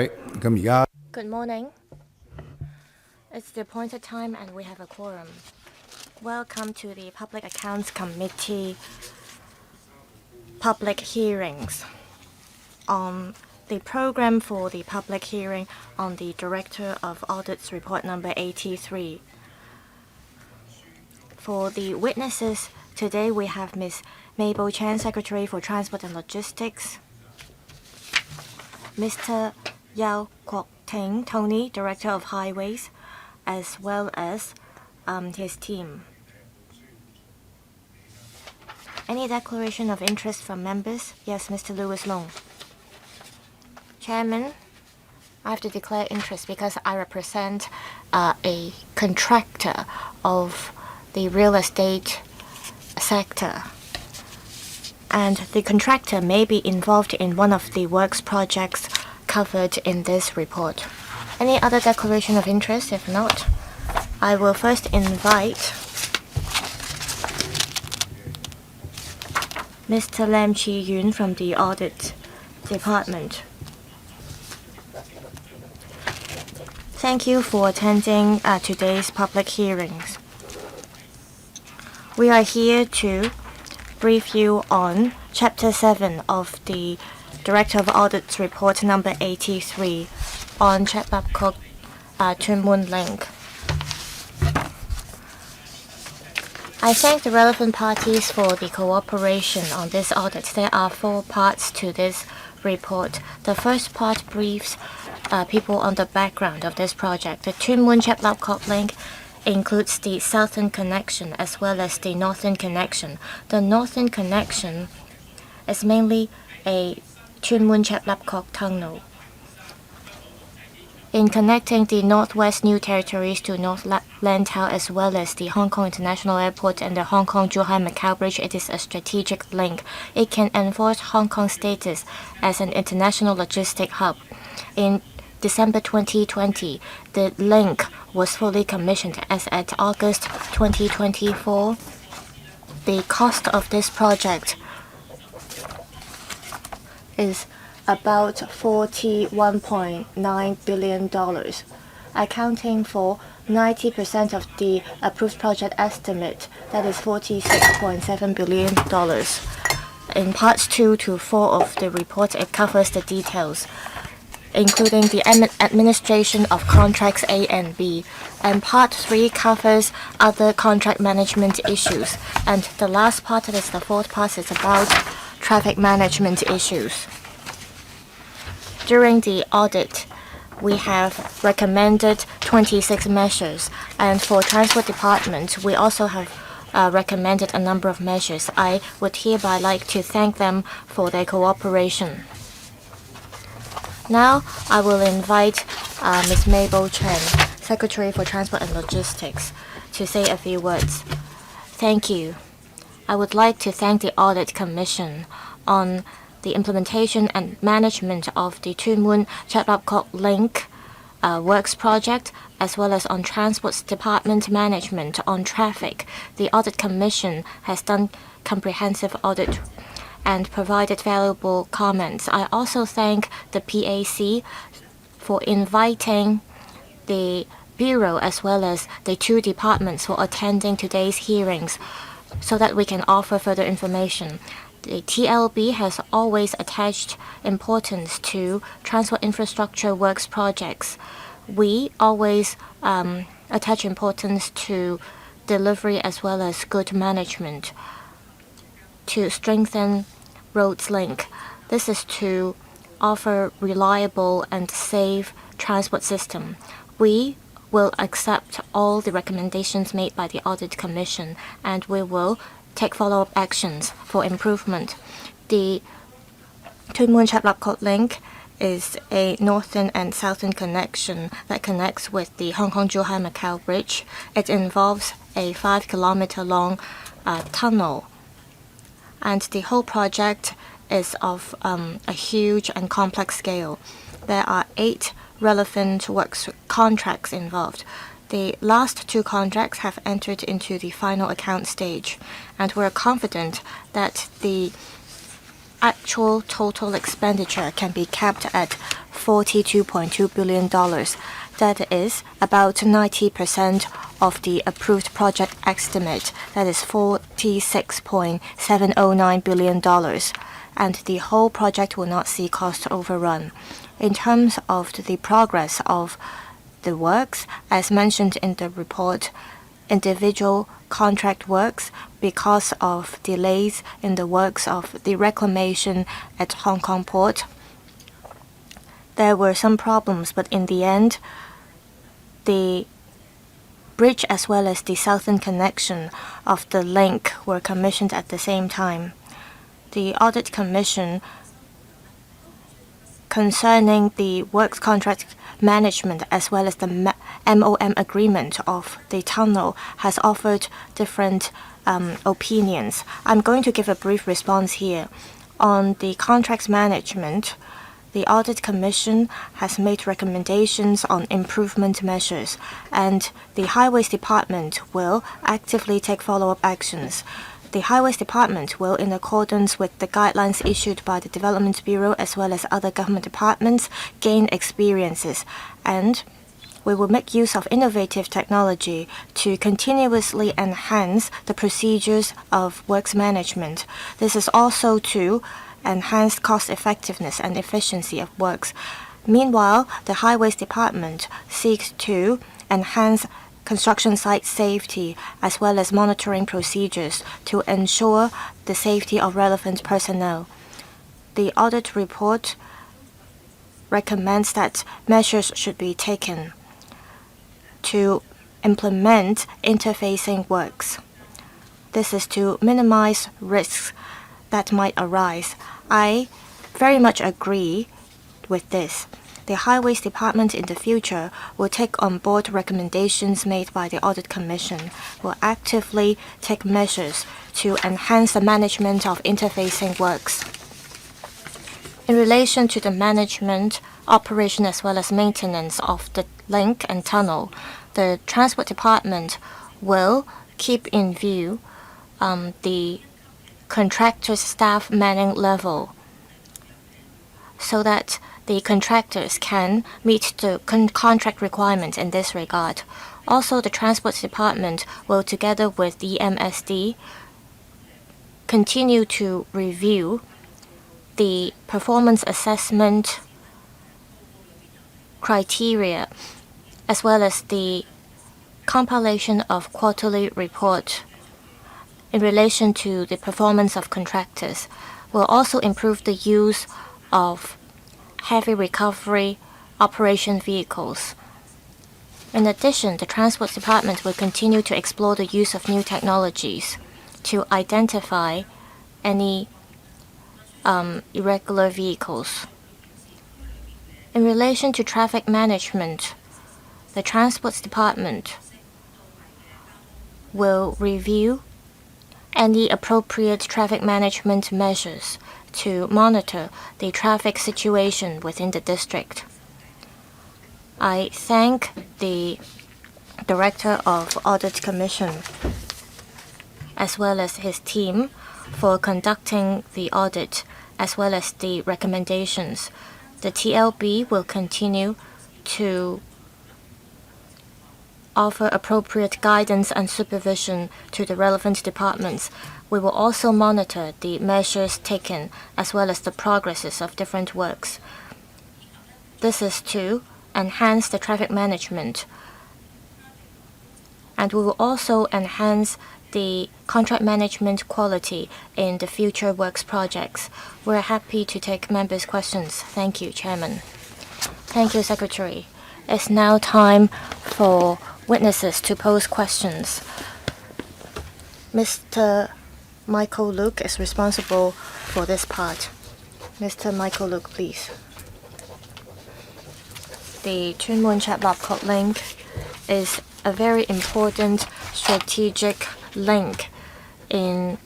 Good morning. It's the appointed time and we have a quorum. Welcome to the Public Accounts Committee public hearings on the program for the public hearing on the Director of Audit's report number 83. For the witnesses, today we have Ms. Mabel Chan, Secretary for Transport and Logistics, Mr. Yao Kwok-ting Tony, Director of Highways, as well as his team. Any declaration of interest from members? Yes, Mr. Louis Long. Chairman, I have to declare interest because I represent a contractor of the real estate sector. And the contractor may be involved in one of the works projects covered in this report. Any other declaration of interest? If not, I will first invite Mr. Lam Chi-yun from the Audit Department. Thank you for attending today's public hearings. We are here to brief you on Chapter 7 of the Director of Audit's report number 83 on Chat Babcock Tuen Mun Link. I thank the relevant parties for the cooperation on this audit. There are 4 parts to this report. The first part briefs people on the background of this project. The Tuen Mun Chat Babcock Link includes the southern connection as well as the northern connection. The northern connection is mainly a Tuen Mun Chat Babcock tunnel. In connecting the Northwest New Territories to North Lantau as well as the Hong Kong International Airport and the Hong Kong-Zhuhai-Macau Bridge, it is a strategic link. It can enforce Hong Kong's status as an international logistic hub. In December 2020, the link was fully commissioned as at August 2024. The cost of this project is about $41.9 billion, accounting for 90% of the approved project estimate, that is $46.7 billion. In parts 2 to 4 of the report, it covers the details, including the administration of contracts A and B. And part 3 covers other contract management issues. And the last part, that is the 4th part, is about traffic management issues. During the audit, we have recommended 26 measures, and for Transport Department, we also have recommended a number of measures. I would hereby like to thank them for their cooperation. Now, I will invite Ms. Mabel Chen, Secretary for Transport and Logistics, to say a few words. Thank you. I would like to thank the Audit Commission on the implementation and management of the Tuen Mun Chat Babcock Link works project, as well as on Transport Department management on traffic. The Audit Commission has done comprehensive audit and provided valuable comments. I also thank the PAC for inviting the Bureau as well as the 2 departments for attending today's hearings so that we can offer further information. The TLB has always attached importance to transport infrastructure works projects. We always attach importance to delivery as well as good management to strengthen roads link. This is to offer reliable and safe transport system. We will accept all the recommendations made by the Audit Commission, and we will take follow-up actions for improvement. The Tuen Mun Chat Babcock Link is a northern and southern connection that connects with the Hong Kong-Zhuhai-Macau Bridge. It involves a 5-kilometer long tunnel, and the whole project is of a huge and complex scale. There are 8 relevant works contracts involved. The last 2 contracts have entered into the final account stage, and we're confident that the actual total expenditure can be capped at $42.2 billion. That is about 90% of the approved project estimate, that is $46.709 billion, and the whole project will not see cost overrun. In terms of the progress of the works, as mentioned in the report, individual contract works, because of delays in the works of the reclamation at Hong Kong Port, there were some problems, but in the end, the bridge as well as the southern connection of the link were commissioned at the same time. The Audit Commission concerning the works contract management as well as the MOM agreement of the tunnel has offered different opinions. I'm going to give a brief response here. On the contracts management, the Audit Commission has made recommendations on improvement measures, and the Highways Department will actively take follow-up actions. The Highways Department will, in accordance with the guidelines issued by the Development Bureau as well as other government departments, gain experiences, and we will make use of innovative technology to continuously enhance the procedures of works management. This is also to enhance cost effectiveness and efficiency of works. Meanwhile, the Highways Department seeks to enhance construction site safety as well as monitoring procedures to ensure the safety of relevant personnel. The audit report recommends that measures should be taken to implement interfacing works. This is to minimize risks that might arise. I very much agree with this. The Highways Department in the future will take on board recommendations made by the Audit Commission, will actively take measures to enhance the management of interfacing works. In relation to the management, operation as well as maintenance of the link and tunnel, the Transport Department will keep in view the contractor's staff manning level so that the contractors can meet the contract requirements in this regard. Also, the Transport Department will, together with the MSD, continue to review the performance assessment criteria as well as the compilation of quarterly report in relation to the performance of contractors. Will also improve the use of heavy recovery operation vehicles. In addition, the Transport Department will continue to explore the use of new technologies to identify any irregular vehicles. In relation to traffic management, the Transport Department will review any appropriate traffic management measures to monitor the traffic situation within the district. I thank the Director of Audit Commission as well as his team for conducting the audit as well as the recommendations. The TLB will continue to offer appropriate guidance and supervision to the relevant departments. We will also monitor the measures taken as well as the progresses of different works. This is to enhance the traffic management, and we will also enhance the contract management quality in the future works projects. We're happy to take members' questions. Thank you, Chairman. Thank you, Secretary. It's now time for witnesses to pose questions. Mr. Michael Luke is responsible for this part. Mr. Michael Luke, please. The Tuen Mun Chat Lap Kok link is a very important strategic link in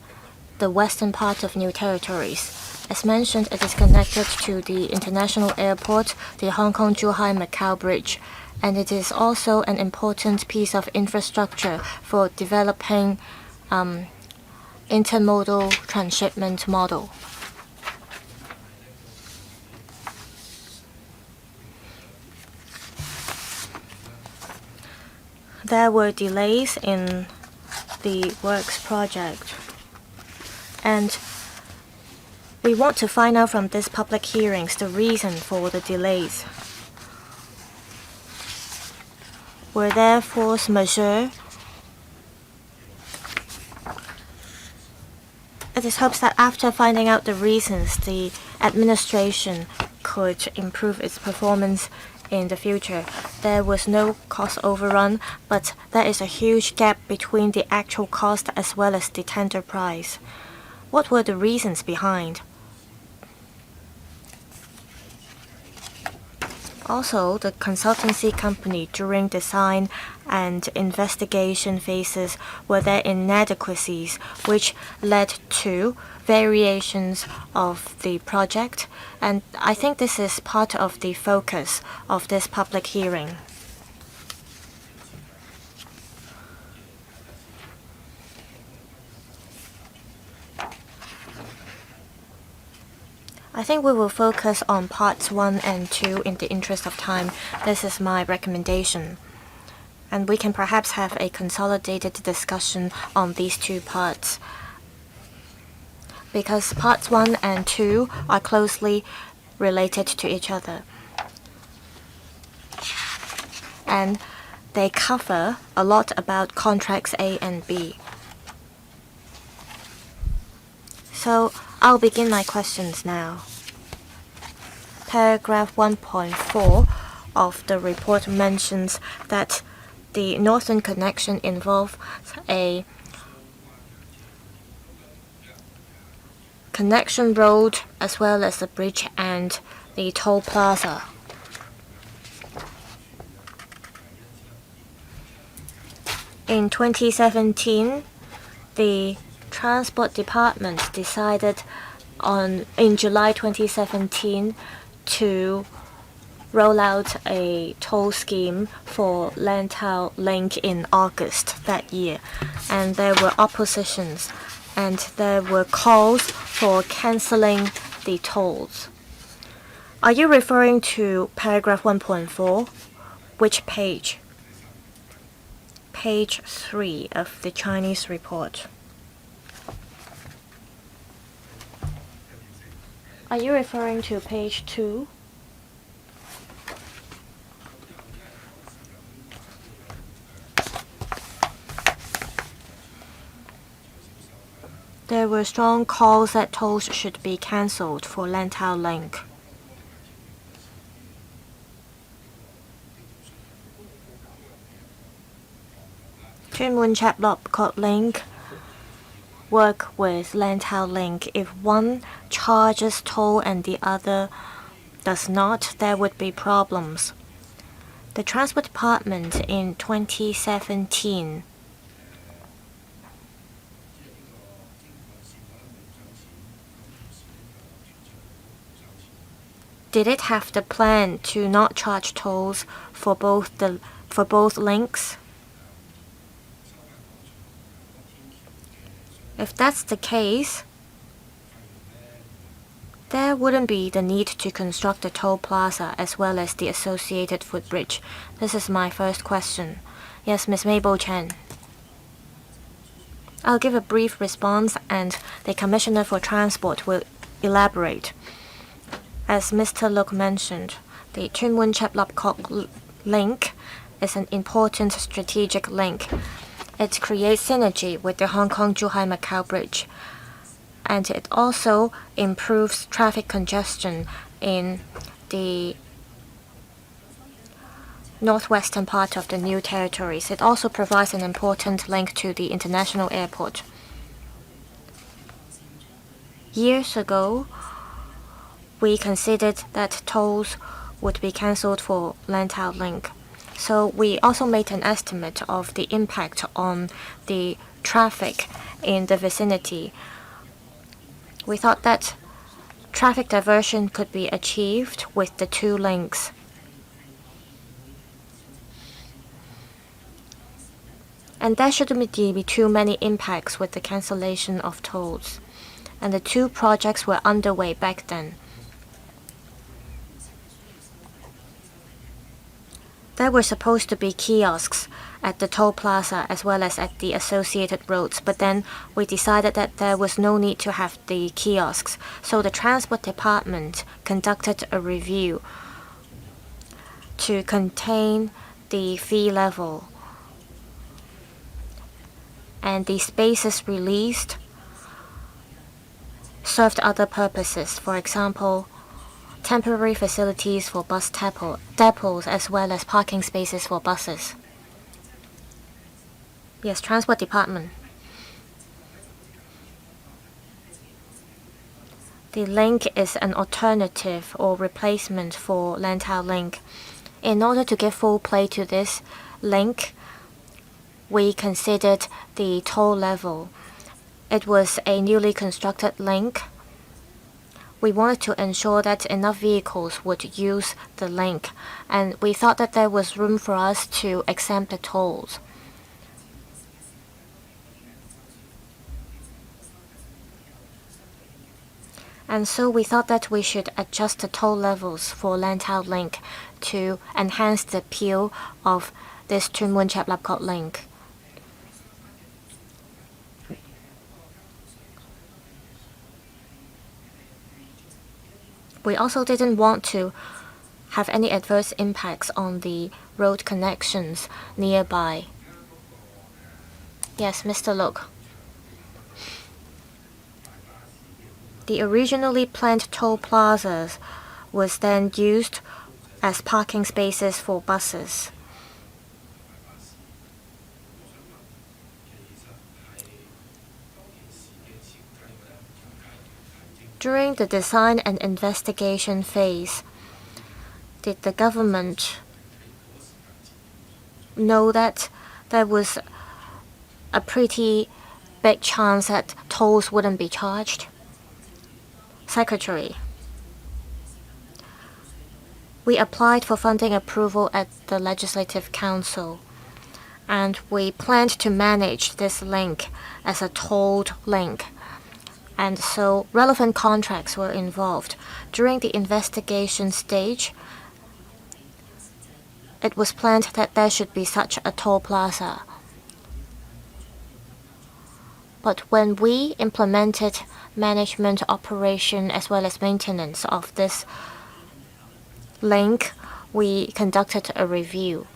the western part of New Territories. As mentioned, it is connected to the international airport, the Hong Kong-Zhuhai-Macau Bridge, and it is also an important piece of infrastructure for developing intermodal transshipment model. there were delays in the works project, and we want to find out from these public hearings the reason for the delays. Were there force majeure? It is hoped that after finding out the reasons, the administration could improve its performance in the future. There was no cost overrun, but there is a huge gap between the actual cost as well as the tender price. What were the reasons behind? Also, the consultancy company during design and investigation phases were there inadequacies which led to variations of the project, and I think this is part of the focus of this public hearing. I think we will focus on parts 1 and 2 in the interest of time. This is my recommendation. And we can perhaps have a consolidated discussion on these two parts, because parts 1 and 2 are closely related to each other. And they cover a lot about contracts A and B. So I'll begin my questions now. Paragraph 1.4 of the report mentions that the northern connection involves a connection road as well as the bridge and the toll plaza. In 2017, the Transport Department decided in July 2017 to roll out a toll scheme for Lantau Link in August that year, and there were oppositions and there were calls for cancelling the tolls. Are you referring to paragraph 1.4? Which page? Page 3 of the Chinese report. Are you referring to page 2? There were strong calls that tolls should be cancelled for Lantau Link. Tuen Mun Chap Lop Kok Link work with Lantau Link. If one charges toll and the other does not, there would be problems. The Transport Department in 2017 did it have the plan to not charge tolls for both links? If that's the case, there wouldn't be the need to construct the toll plaza as well as the associated footbridge. This is my first question. Yes, Ms. Mabel Chen. I'll give a brief response and the Commissioner for Transport will elaborate. As Mr. Look mentioned, the Tuen Mun Chap Lop Kok link is an important strategic link. It creates synergy with the Hong Kong-Zhuhai-Macau Bridge, and it also improves traffic congestion in the northwestern part of the new territories. It also provides an important link to the international airport. Years ago, we considered that tolls would be cancelled for Lantau Link. So we also made an estimate of the impact on the traffic in the vicinity. We thought that traffic diversion could be achieved with the two links. And there shouldn't be too many impacts with the cancellation of tolls. And the two projects were underway back then. There were supposed to be kiosks at the toll plaza as well as at the associated roads, but then we decided that there was no need to have the kiosks. So the Transport Department conducted a review to contain the fee level. And the spaces released served other purposes. For example, temporary facilities for bus depots as well as parking spaces for buses. Yes, Transport Department. The link is an alternative or replacement for Lantau link. In order to give full play to this link, we considered the toll level. It was a newly constructed link. We wanted to ensure that enough vehicles would use the link, and we thought that there was room for us to exempt the tolls. And so we thought that we should adjust the toll levels for Lantau link to enhance the appeal of this Tuen Mun Chap Lap Kok link. We also didn't want to have any adverse impacts on the road connections nearby. Yes, Mr. Look. The originally planned toll plazas was then used as parking spaces for buses. During the design and investigation phase, did the government know that there was a pretty big chance that tolls wouldn't be charged? Secretary. We applied for funding approval at the Legislative Council, and we planned to manage this link as a tolled link. And so relevant contracts were involved. During the investigation stage, it was planned that there should be such a toll plaza. But when we implemented management, operation, as well as maintenance of this link, we conducted a review.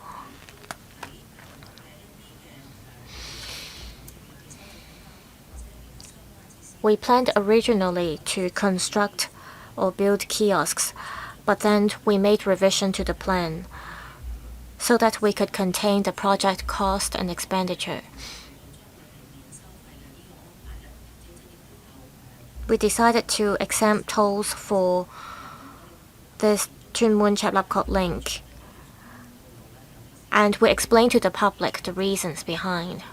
We planned originally to construct or build kiosks, but then we made revision to the plan so that we could contain the project cost and expenditure. We decided to exempt tolls for this Tuen Mun Chap Lap Kok link, and we explained to the public the reasons behind.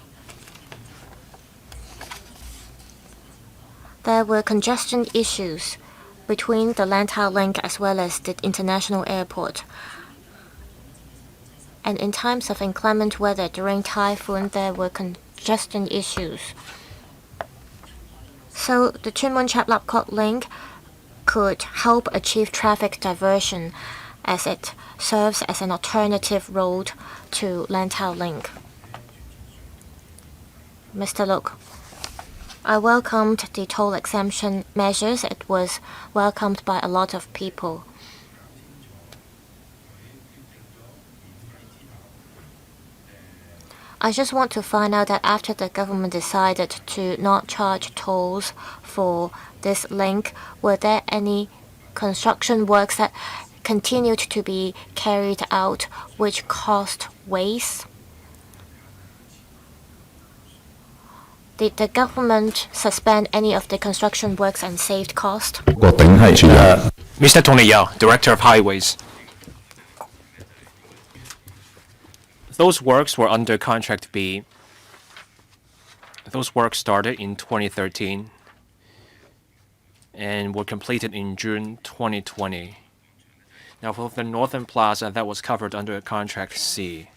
There were congestion issues between the Lantau link as well as the international airport. And in times of inclement weather during typhoon, there were congestion issues. So the Tuen Mun Chap Lap Kok link could help achieve traffic diversion as it serves as an alternative road to Lantau link. Mr. Look. I welcomed the toll exemption measures. It was welcomed by a lot of people. I just want to find out that after the government decided to not charge tolls for this link, were there any construction works that continued to be carried out which caused waste? Did the government suspend any of the construction works and saved cost? Mr. Tony Yao, Director of Highways. Those works were under Contract B. Those works started in 2013 and were completed in June 2020. Now for the Northern Plaza, that was covered under Contract C.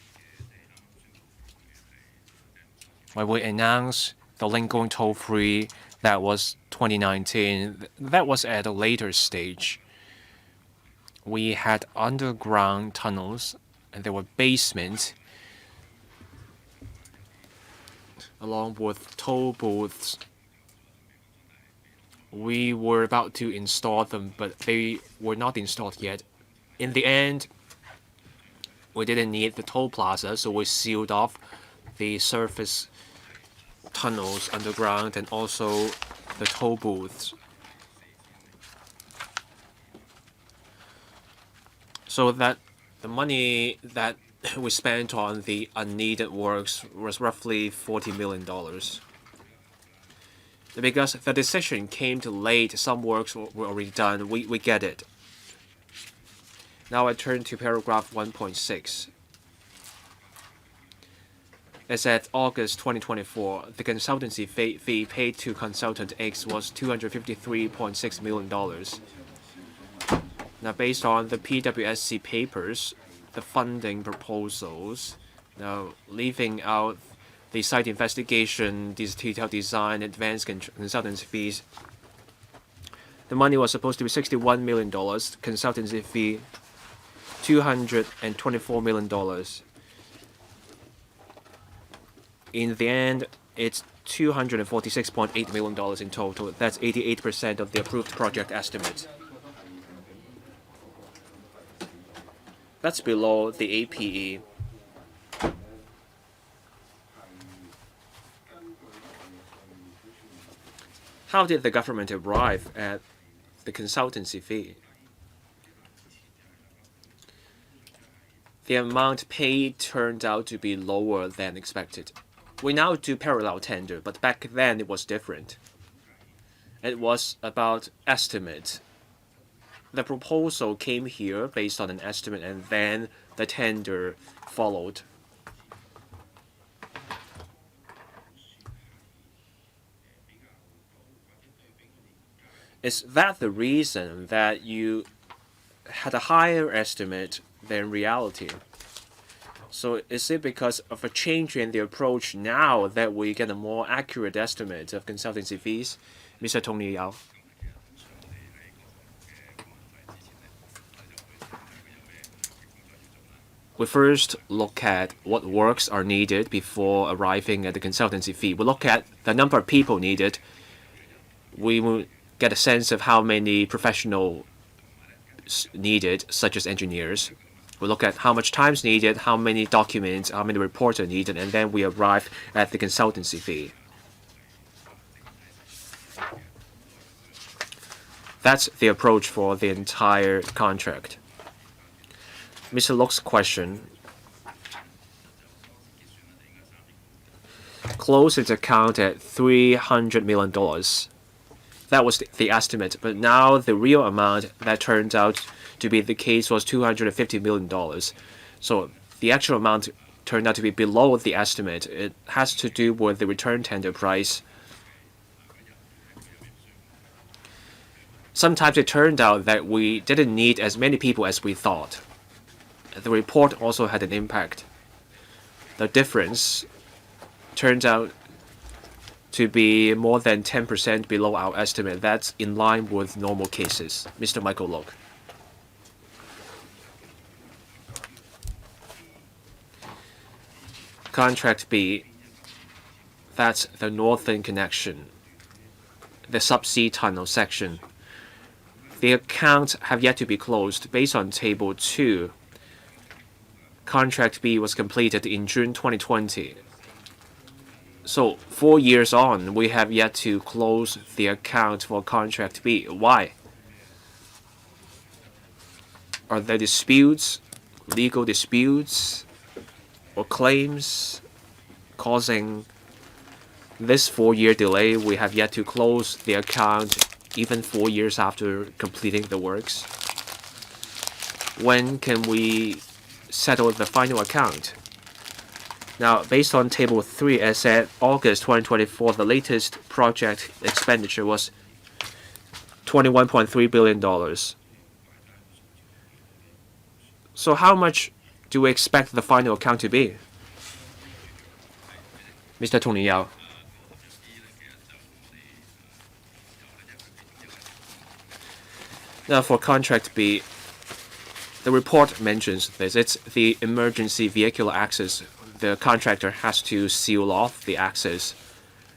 When we announced the link going toll-free, that was 2019. That was at a later stage. We had underground tunnels and there were basements along with toll booths. We were about to install them, but they were not installed yet. In the end, we didn't need the toll plaza, so we sealed off the surface tunnels underground and also the toll booths. So that the money that we spent on the unneeded works was roughly $40 million. Because the decision came too late, some works were already done, we get it. Now I turn to paragraph 1.6. As at August 2024, the consultancy fee paid to consultant X was $253.6 million. Now, based on the PwSC papers, the funding proposals, now leaving out the site investigation, detailed design, advanced consultancy fees, the money was supposed to be $61 million, consultancy fee $224 million. In the end, it's $246.8 million in total. That's 88% of the approved project estimate. That's below the APE. How did the government arrive at the consultancy fee? The amount paid turned out to be lower than expected. We now do parallel tender, but back then it was different. It was about estimate. The proposal came here based on an estimate, and then the tender followed. Is that the reason that you had a higher estimate than reality? So is it because of a change in the approach now that we get a more accurate estimate of consultancy fees? Mr. Tony Yao. We first look at what works are needed before arriving at the consultancy fee. We look at the number of people needed. We will get a sense of how many professionals needed, such as engineers. We look at how much time is needed, how many documents, how many reports are needed, and then we arrive at the consultancy fee. That's the approach for the entire contract. Mr. Locke's question. Closed its account at $300 million. That was the estimate, but now the real amount that turned out to be the case was $250 million. So the actual amount turned out to be below the estimate. It has to do with the return tender price. Sometimes it turned out that we didn't need as many people as we thought. The report also had an impact. The difference turns out to be more than 10% below our estimate. That's in line with normal cases. Mr. Michael Locke. Contract B, that's the northern connection, the subsea tunnel section. The accounts have yet to be closed. Based on Table 2, Contract B was completed in June 2020. So 4 years on, we have yet to close the account for Contract B. Why? Are there disputes, legal disputes, or claims causing this 4-year delay? We have yet to close the account even 4 years after completing the works. When can we settle the final account? Now, based on Table 3, as at August 2024, the latest project expenditure was $21.3 billion. So how much do we expect the final account to be? Mr. Tony Yao. Now, for Contract B, the The report mentions this. It's the emergency vehicular access. The contractor has to seal off the access.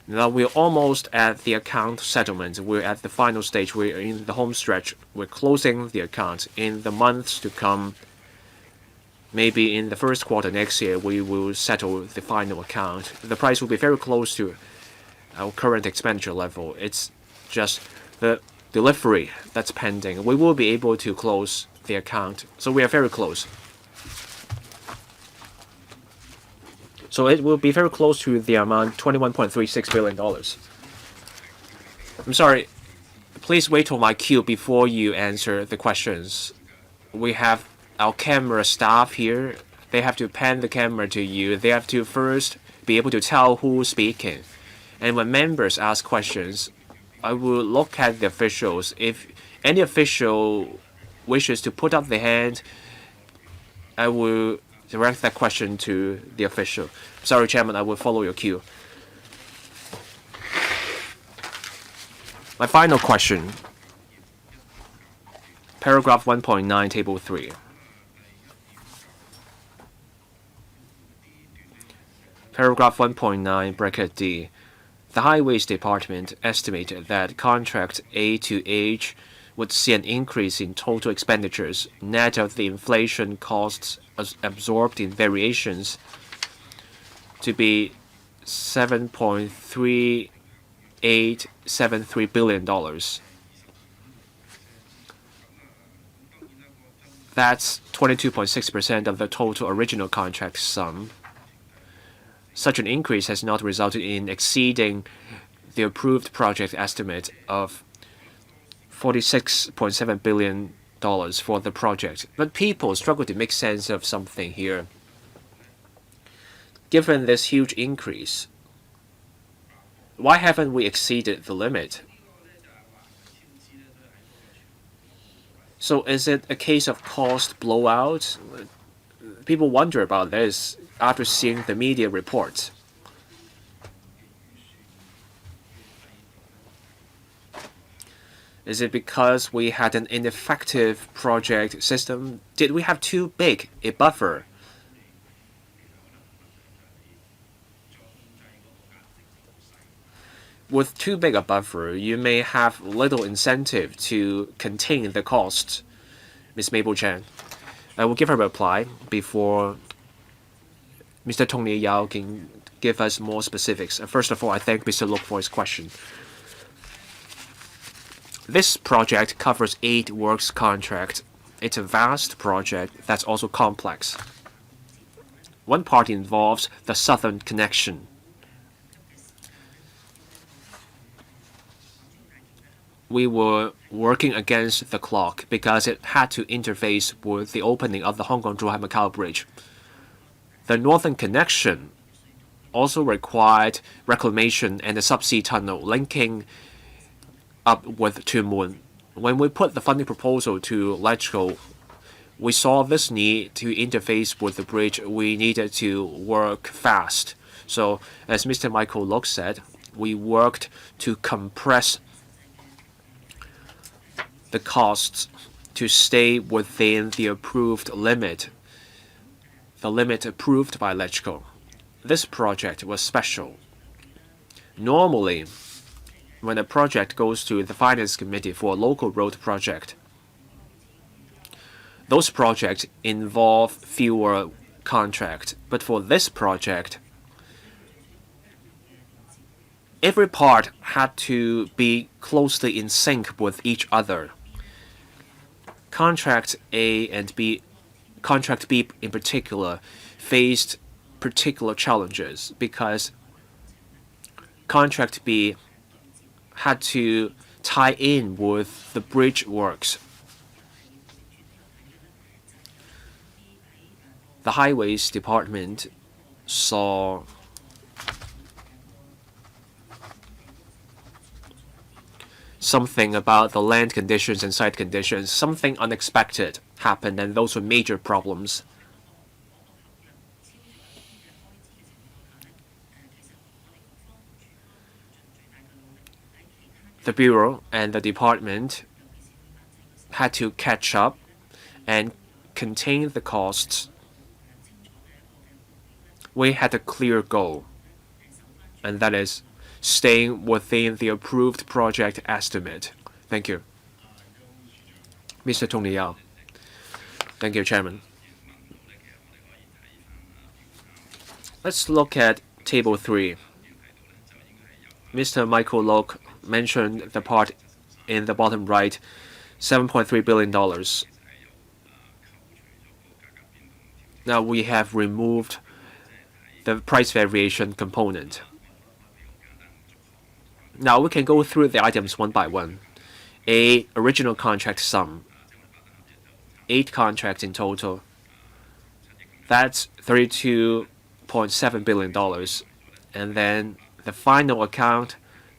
Now we're almost at the account settlement. We're at the final stage. We're in the home stretch. We're closing the account. In the months to come, maybe in the first quarter next year, we will settle the final account. The price will be very close to our current expenditure level. It's just the delivery that's pending. We will be able to close the account. So we are very close. So it will be very close to the amount $21.36 billion. I'm sorry. Please wait till my cue before you answer the questions. We have our camera staff here. They have to pan the camera to you. They have to first be able to tell who's speaking. And when members ask questions, I will look at the officials. If any official wishes to put up the hand, I will direct that question to the official. Sorry, Chairman, I will follow your cue. My final question. Paragraph 1.9, Table 3. Paragraph 1.9, bracket D. The Highways Department estimated that contract A to H would see an increase in total expenditures net of the inflation costs absorbed in variations to be $7.3873 billion. That's 22.6% of the total original contract sum. Such an increase has not resulted in exceeding the approved project estimate of $46.7 billion for the project. But people struggle to make sense of something here. Given this huge increase, why haven't we exceeded the limit? So is it a case of cost blowout? People wonder about this after seeing the media reports. Is it because we had an ineffective project system? Did we have too big a buffer? With too big a buffer, you may have little incentive to contain the costs. Ms. Mabel Chan. I will give her a reply before Mr. Tony Yao can give us more specifics. First of all, I thank Mr. Luk for his question. This project covers 8 works contracts. It's a vast project that's also complex. One part involves the southern connection. We were working against the clock because it had to interface with the opening of the Hong Kong-Zhuhai-Macau Bridge. The northern connection also required reclamation and a subsea tunnel linking up with Tuen Mun. When we put the funding proposal to LegCo, we saw this need to interface with the bridge. We needed to work fast. So, as Mr. Michael Luk said, we worked to compress the costs to stay within the approved limit, the limit approved by LegCo. This project was special. Normally, when a project goes to the Finance Committee for a local road project, those projects involve fewer contracts. But for this project, every part had to be closely in sync with each other. Contract A and B, Contract B in particular, faced particular challenges because Contract B had to tie in with the bridge works. The Highways Department saw something about the land conditions and site conditions. Something unexpected happened, and those were major problems. The Bureau and the department had to catch up and contain the costs, we had a clear goal, and that is staying within the approved project estimate. Thank you. Mr. Tony Yao. Thank you, Chairman. Let's look at Table 3. Mr. Michael Lok mentioned the part in the bottom right, $7.3 billion. Now we have removed the price variation component. Now we can go through the items one by one. A original contract sum, 8 contracts in total. That's $32.7 billion. And then the final account,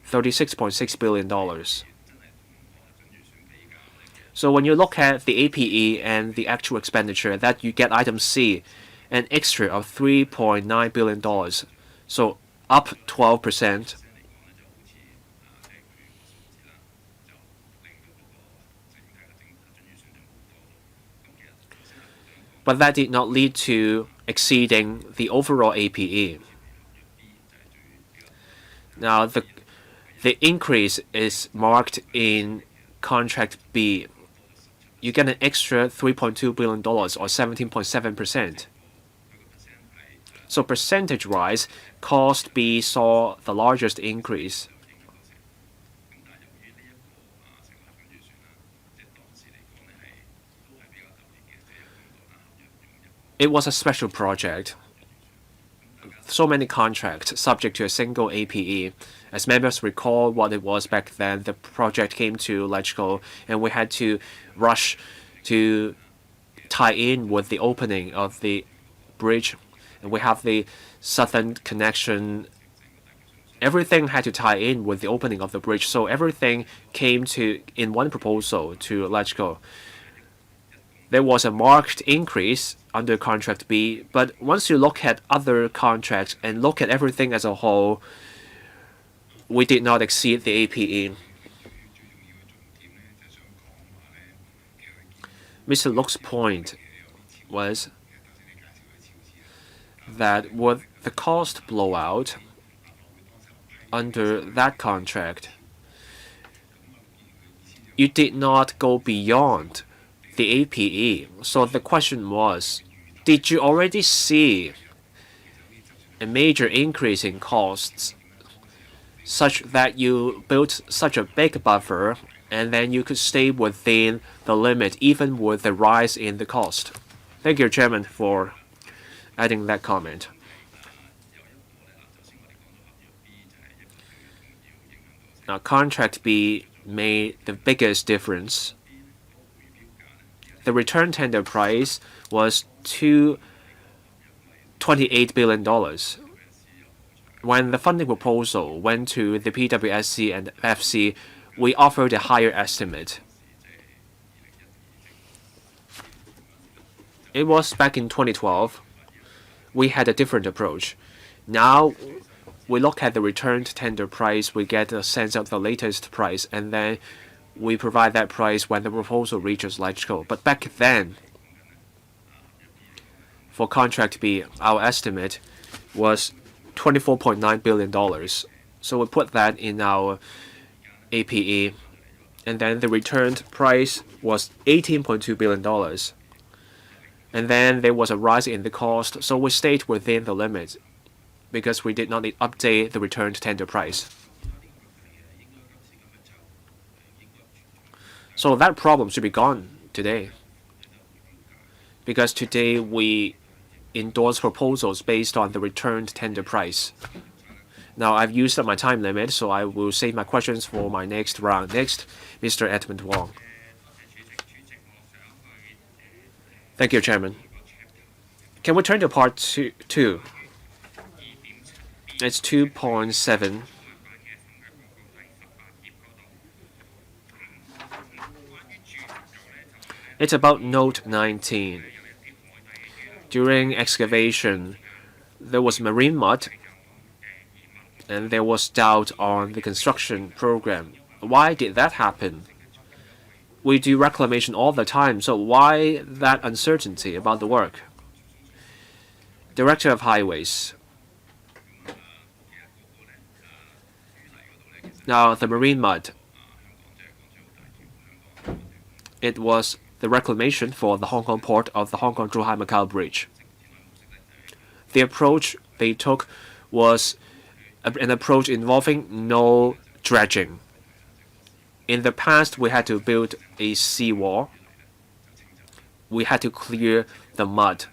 $36.6 billion. So when you look at the APE and the actual expenditure, that you get item C, an extra of $3.9 billion. So up 12%. But that did not lead to exceeding the overall APE. Now the increase is marked in contract B. You get an extra $3.2 billion or 17.7%. So percentage-wise, cost B saw the largest increase. It was a special project. So many contracts subject to a single APE. As members recall what it was back then, the project came to LegCo and we had to rush to tie in with the opening of the bridge. And we have the southern connection. Everything had to tie in with the opening of the bridge. So everything came to in one proposal to LegCo. There was a marked increase under contract B, but once you look at other contracts and look at everything as a whole, we did not exceed the APE. Mr. Luk's point was that with the cost blowout under that contract, you did not go beyond the APE. So the question was, did you already see a major increase in costs such that you built such a big buffer and then you could stay within the limit even with the rise in the cost? Thank you, Chairman, for adding that comment. Now, contract B made the biggest difference. The return tender price was $28 billion. When the funding proposal went to the PWSC and FC, we offered a higher estimate. It was back in 2012. We had a different approach. Now, we look at the returned tender price, we get a sense of the latest price, and then we provide that price when the proposal reaches LegCo. But back then, for contract B, our estimate was $24.9 billion. So we put that in our APE, and then the returned price was $18.2 billion. And then there was a rise in the cost, so we stayed within the limit because we did not update the returned tender price. So that problem should be gone today, because today we endorse proposals based on the returned tender price. Now, I've used up my time limit, so I will save my questions for my next round. Next, Mr. Edmund Wong. Thank you, Chairman. Can we turn to part 2? It's 2.7. It's about Note 19. During excavation, there was marine mud, and there was doubt on the construction program. Why did that happen? we do reclamation all the time, so why that uncertainty about the work? Director of Highways. Now, the marine mud. It was the reclamation for the Hong Kong port of the Hong Kong-Zhuhai-Macau Bridge. The approach they took was an approach involving no dredging. In the past, we had to build a seawall. We had to clear the mud.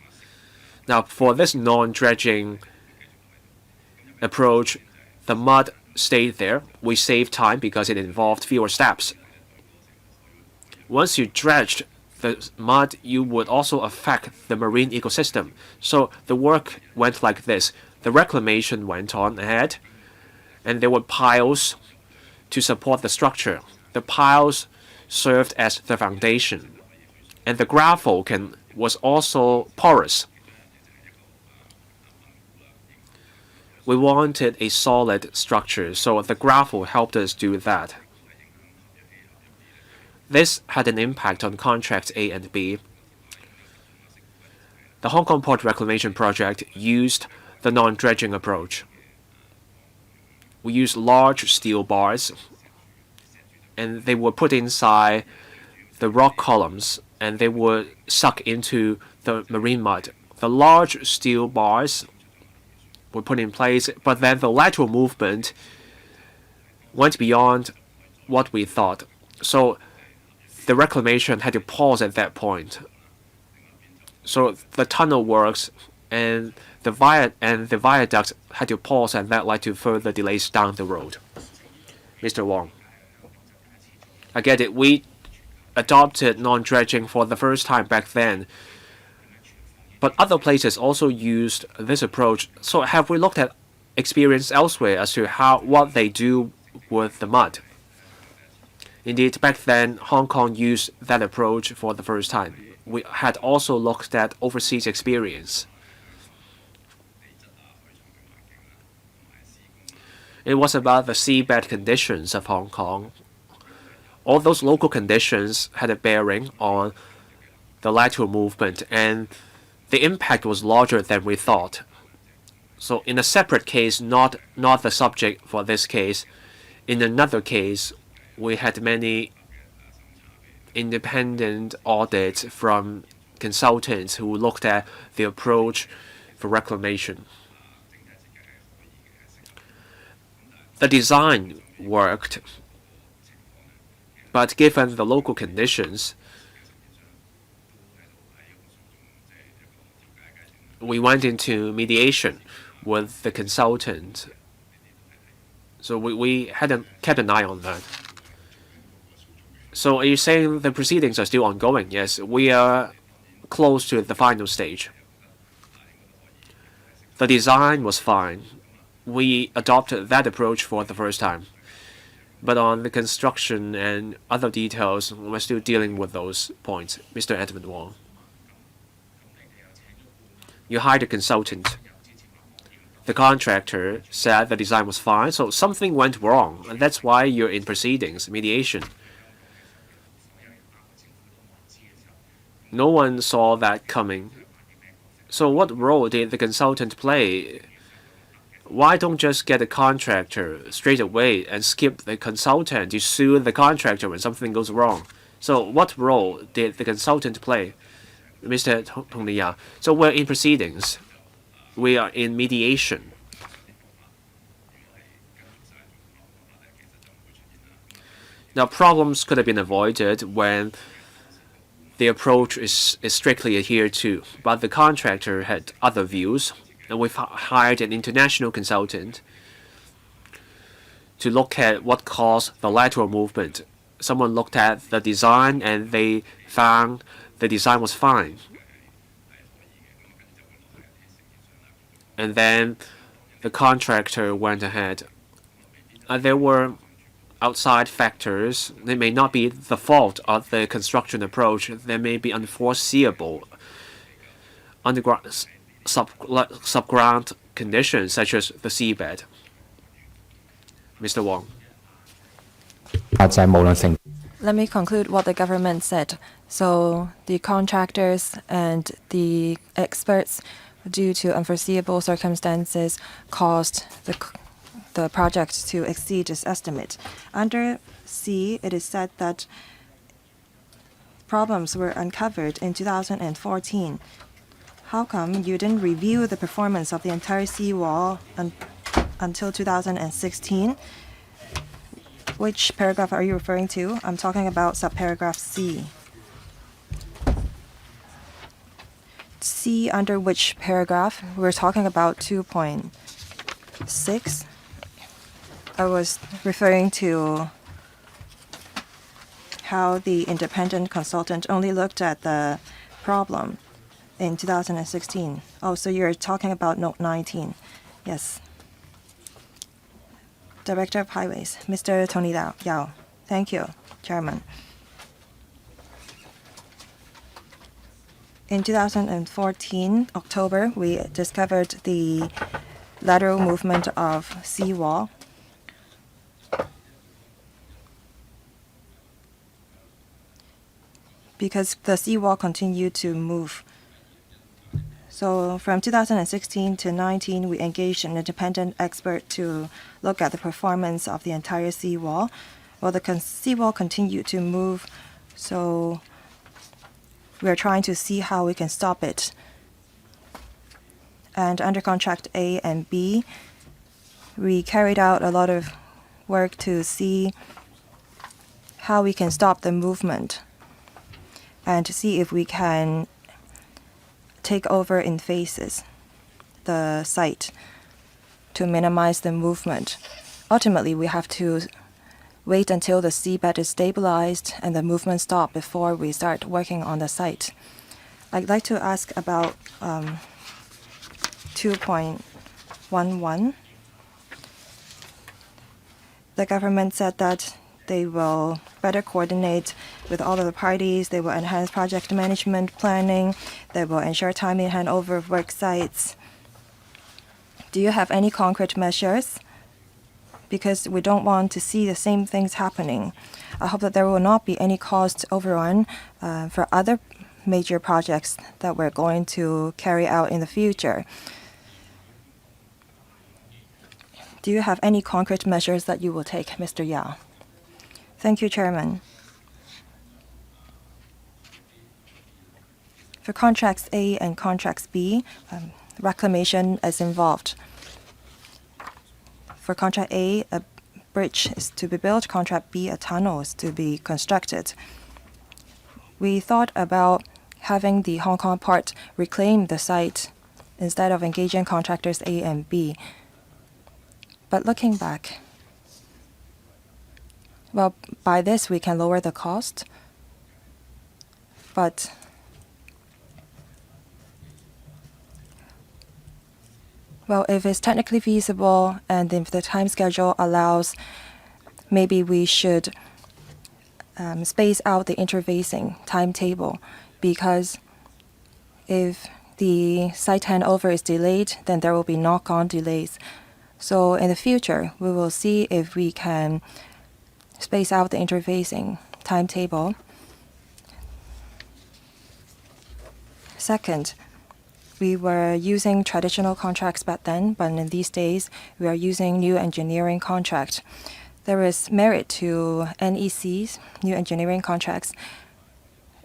Now, for this non-dredging approach, the mud stayed there. We saved time because it involved fewer steps. Once you dredged the mud, you would also affect the marine ecosystem. So the work went like this. The reclamation went on ahead, and there were piles to support the structure. The piles served as the foundation, and the gravel was also porous. We wanted a solid structure, so the gravel helped us do that. This had an impact on contracts A and B. The Hong Kong Port Reclamation Project used the non-dredging approach. We used large steel bars, and they were put inside the rock columns, and they were sucked into the marine mud. The large steel bars were put in place, but then the lateral movement went beyond what we thought. So the reclamation had to pause at that point. So the tunnel works and the viaduct had to pause, and that led to further delays down the road. Mr. Wong. I get it. We adopted non-dredging for the first time back then, but other places also used this approach. So have we looked at experience elsewhere as to what they do with the mud? Indeed, back then, Hong Kong used that approach for the first time. We had also looked at overseas experience. It was about the seabed conditions of Hong Kong. All those local conditions had a bearing on the lateral movement, and the impact was larger than we thought. So in a separate case, not the subject for this case, in another case, we had many independent audits from consultants who looked at the approach for reclamation. The design worked, but given the local conditions, we went into mediation with the consultant. So we had kept an eye on that. So are you saying the proceedings are still ongoing? Yes, we are close to the final stage. The design was fine. We adopted that approach for the first time. But on the construction and other details, we're still dealing with those points. Mr. Edmund Wong. You hired a consultant. The contractor said the design was fine, so something went wrong, and that's why you're in proceedings, mediation. No one saw that coming. So what role did the consultant play? Why don't just get a contractor straight away and skip the consultant? You sue the contractor when something goes wrong. So what role did the consultant play? Mr. Tong Liya. So we're in proceedings. We are in mediation. Now, problems could have been avoided when the approach is strictly adhered to, but the contractor had other views, and we've hired an international consultant to look at what caused the lateral movement. Someone looked at the design, and they found the design was fine. And then the contractor went ahead. There were outside factors. They may not be the fault of the construction approach. They may be unforeseeable underground, subground conditions, such as the seabed. Mr. Wong. Let me conclude what the government said. So the contractors and the experts, due to unforeseeable circumstances, caused the project to exceed its estimate. Under C, it is said that problems were uncovered in 2014. How come you didn't review the performance of the entire seawall until 2016? Which paragraph are you referring to? I'm talking about subparagraph C. C under which paragraph? We're talking about 2.6. I was referring to how the independent consultant only looked at the problem in 2016. Oh, so you're talking about note 19. Yes. Director of Highways, Mr. Tony Yao. Thank you, Chairman. In 2014, October, we discovered the lateral movement of seawall. Because the seawall continued to move. So from 2016 to 19, we engaged an independent expert to look at the performance of the entire seawall. Well, the seawall continued to move, so we're trying to see how we can stop it. And under contract A and B, we carried out a lot of work to see how we can stop the movement and to see if we can take over in phases the site to minimize the movement. Ultimately, we have to wait until the seabed is stabilized and the movement stops before we start working on the site. I'd like to ask about 2.11. The government said that they will better coordinate with all of the parties. They will enhance project management planning. They will ensure timely handover of work sites. Do you have any concrete measures? Because we don't want to see the same things happening. I hope that there will not be any cost overrun for other major projects that we're going to carry out in the future. Do you have any concrete measures that you will take, Mr. Yao? Thank you, Chairman. For contracts A and contracts B, reclamation is involved. For contract A, a bridge is to be built. Contract B, a tunnel is to be constructed. We thought about having the Hong Kong part reclaim the site instead of engaging contractors A and B. But looking back, well, by this we can lower the cost, but well, if it's technically feasible and if the time schedule allows, maybe we should space out the interfacing timetable, because if the site handover is delayed, then there will be knock-on delays. So in the future, we will see if we can space out the interfacing timetable. Second, we were using traditional contracts back then, but in these days, we are using new engineering contract. There is merit to NECs, new engineering contracts,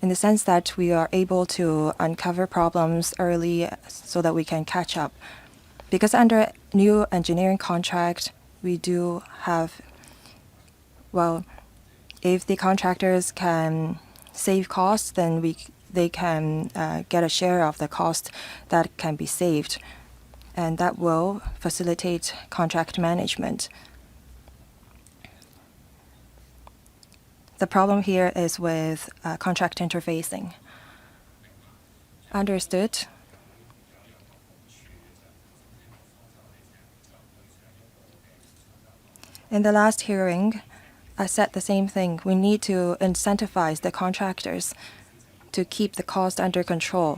in the sense that we are able to uncover problems early so that we can catch up. Because under new engineering contract, we do have, well, if the contractors can save costs, then they can get a share of the cost that can be saved, and that will facilitate contract management. The problem here is with contract interfacing. Understood. In the last hearing, I said the same thing. We need to incentivize the contractors to keep the cost under control.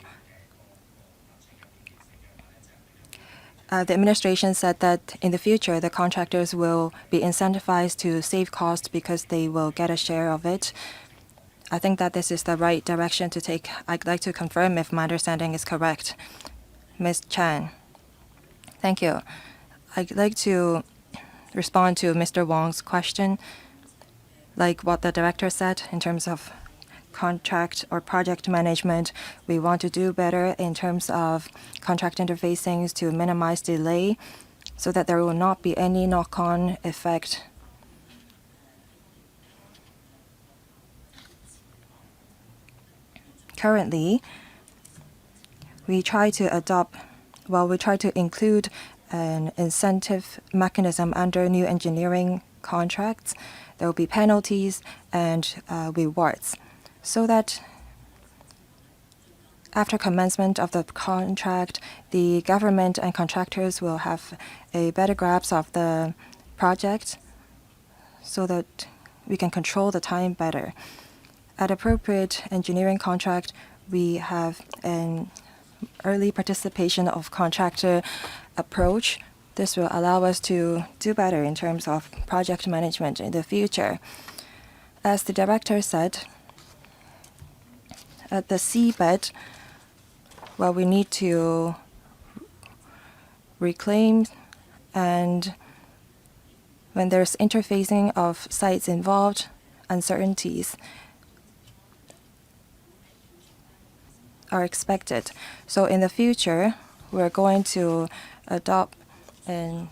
the administration said that in the future, the contractors will be incentivized to save costs because they will get a share of it. I think that this is the right direction to take. I'd like to confirm if my understanding is correct. Ms. Chan. Thank you. I'd like to respond to Mr. Wong's question, like what the director said in terms of contract or project management. We want to do better in terms of contract interfacings to minimize delay so that there will not be any knock-on effect. Currently, we try to include an incentive mechanism under new engineering contracts. There will be penalties and rewards, so that after commencement of the contract, the government and contractors will have a better grasp of the project so that we can control the time better. At appropriate engineering contract, we have an early participation of contractor approach. This will allow us to do better in terms of project management in the future. As the director said, at the seabed, well, we need to reclaim, and when there's interfacing of sites involved, uncertainties are expected. So in the future, we're going to adopt a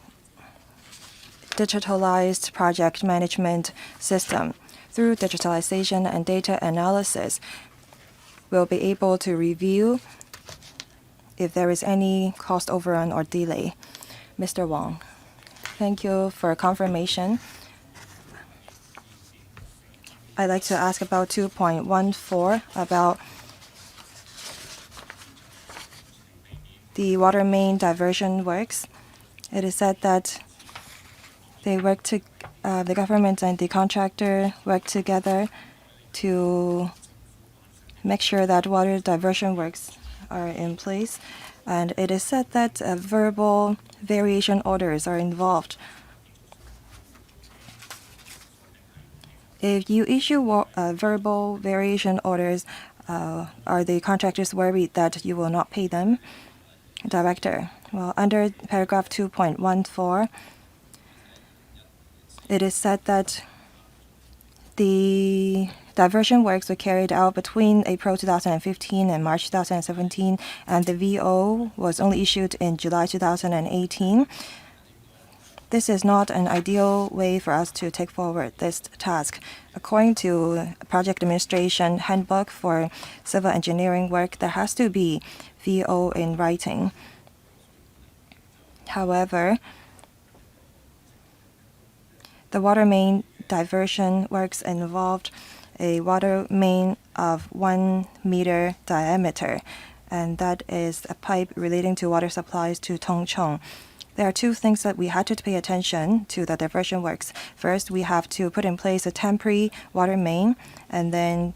digitalized project management system. Through digitalization and data analysis, we'll be able to review if there is any cost overrun or delay. Mr. Wong, thank you for confirmation. I'd like to ask about 2.14 about the water main diversion works. It is said that the government and the contractor work together to make sure that water diversion works are in place. And it is said that verbal variation orders are involved. If you issue verbal variation orders, are the contractors worried that you will not pay them? Director, well, under paragraph 2.14, it is said that the diversion works were carried out between April 2015 and March 2017, and the VO was only issued in July 2018. This is not an ideal way for us to take forward this task. According to Project Administration Handbook for Civil Engineering Work, there has to be VO in writing. However, the water main diversion works involved a water main of 1 meter diameter, and that is a pipe relating to water supplies to Tongcheng. There are two things that we had to pay attention to the diversion works. First, we have to put in place a temporary water main, and then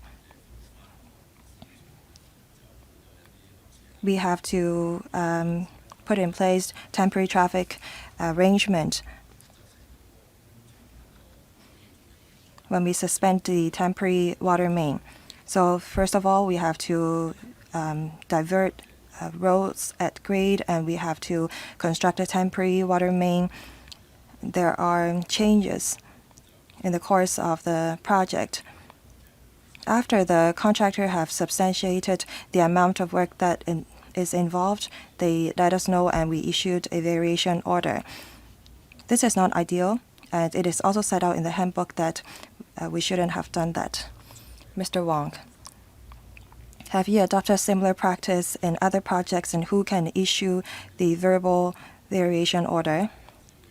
we have to put in place temporary traffic arrangement when we suspend the temporary water main. So first of all, we have to divert roads at grade, and we have to construct a temporary water main. There are changes in the course of the project. After the contractor have substantiated the amount of work that is involved, they let us know and we issued a variation order. This is not ideal, and it is also set out in the handbook that we shouldn't have done that. Mr. Wong, have you adopted a similar practice in other projects, and who can issue the verbal variation order?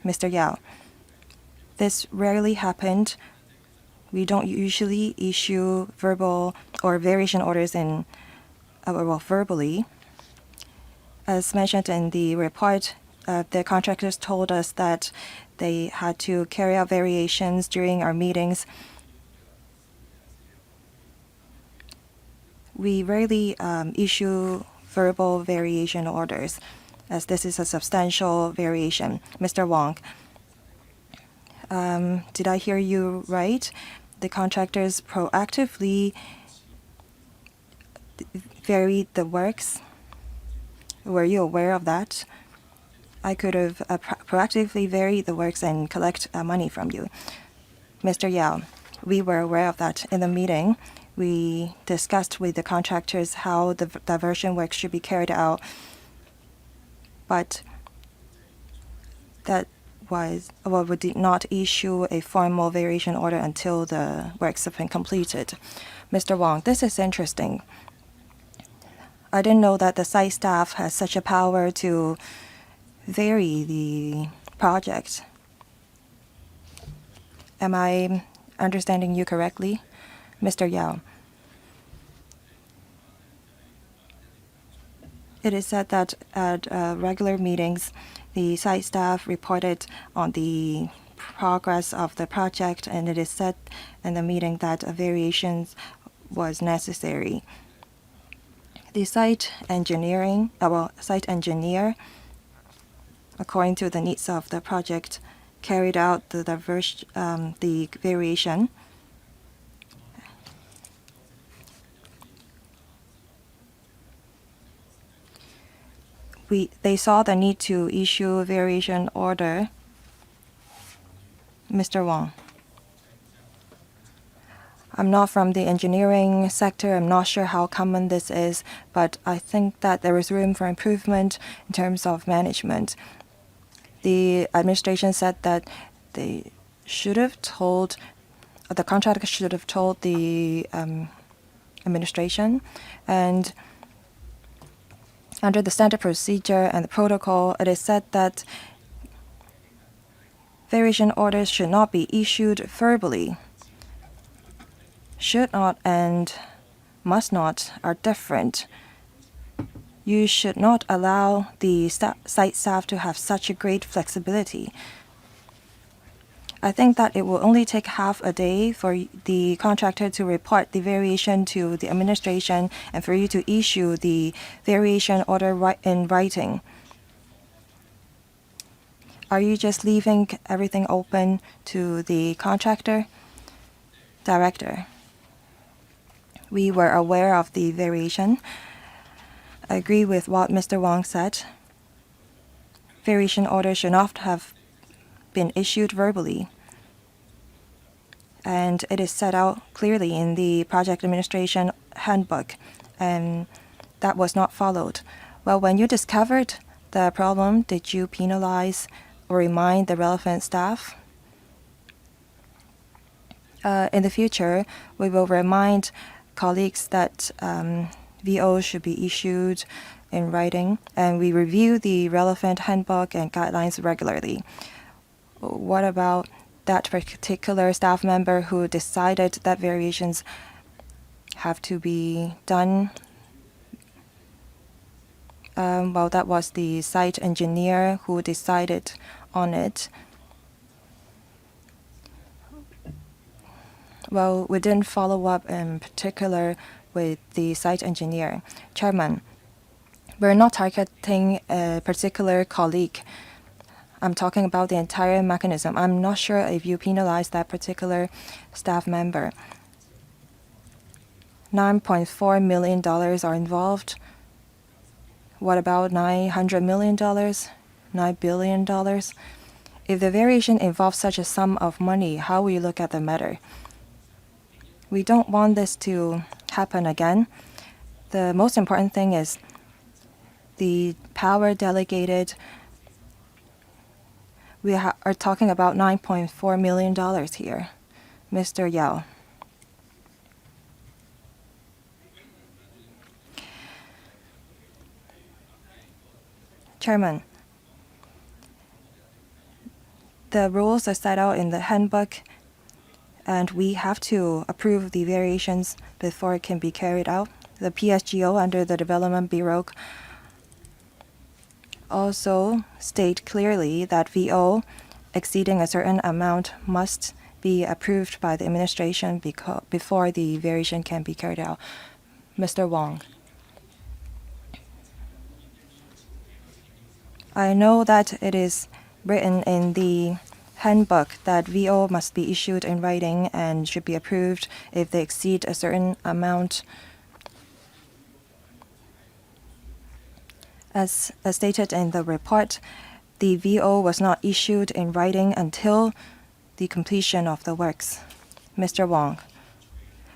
Mr. Yao, this rarely happened. We don't usually issue verbal or variation orders verbally. As mentioned in the report, the contractors told us that they had to carry out variations during our meetings. We rarely issue verbal variation orders. as this is a substantial variation. Mr. Wong, did I hear you right? The contractors proactively varied the works. Were you aware of that? I could have proactively varied the works and collect money from you. Mr. Yao, we were aware of that. In the meeting, we discussed with the contractors how the diversion work should be carried out, but that was, well, we did not issue a formal variation order until the works have been completed. Mr. Wong, this is interesting. I didn't know that the site staff has such a power to vary the project. Am I understanding you correctly, Mr. Yao? It is said that at regular meetings, the site staff reported on the progress of the project, and it is said in the meeting that a variation was necessary. The site engineer, according to the needs of the project, carried out the variation. They saw the need to issue a variation order. Mr. Wong, I'm not from the engineering sector. I'm not sure how common this is, but I think that there is room for improvement in terms of management. The administration said that they should have told, the contractor should have told the administration, and under the standard procedure and the protocol, it is said that variation orders should not be issued verbally. Should not and must not are different. You should not allow the site staff to have such a great flexibility. I think that it will only take half a day for the contractor to report the variation to the administration and for you to issue the variation order in writing. Are you just leaving everything open to the contractor? Director, we were aware of the variation. I agree with what Mr. Wong said. Variation orders should not have been issued verbally, and it is set out clearly in the project administration handbook, and that was not followed. Well, when you discovered the problem, did you penalize or remind the relevant staff? In the future, we will remind colleagues that VO should be issued in writing, and we review the relevant handbook and guidelines regularly. What about that particular staff member who decided that variations have to be done? Well, that was the site engineer who decided on it. Well, we didn't follow up in particular with the site engineer. Chairman, we're not targeting a particular colleague. I'm talking about the entire mechanism. I'm not sure if you penalized that particular staff member. $9.4 million are involved. What about $900 million? $9 billion? If the variation involves such a sum of money, how will you look at the matter? We don't want this to happen again. The most important thing is the power delegated. We are talking about $9.4 million here. Mr. Yao. Chairman, the rules are set out in the handbook, and we have to approve the variations before it can be carried out. The PSGO under the Development Bureau also state clearly that VO exceeding a certain amount must be approved by the administration before the variation can be carried out. Mr. Wong. I know that it is written in the handbook that VO must be issued in writing and should be approved if they exceed a certain amount. As stated in the report, the VO was not issued in writing until the completion of the works. Mr. Wong,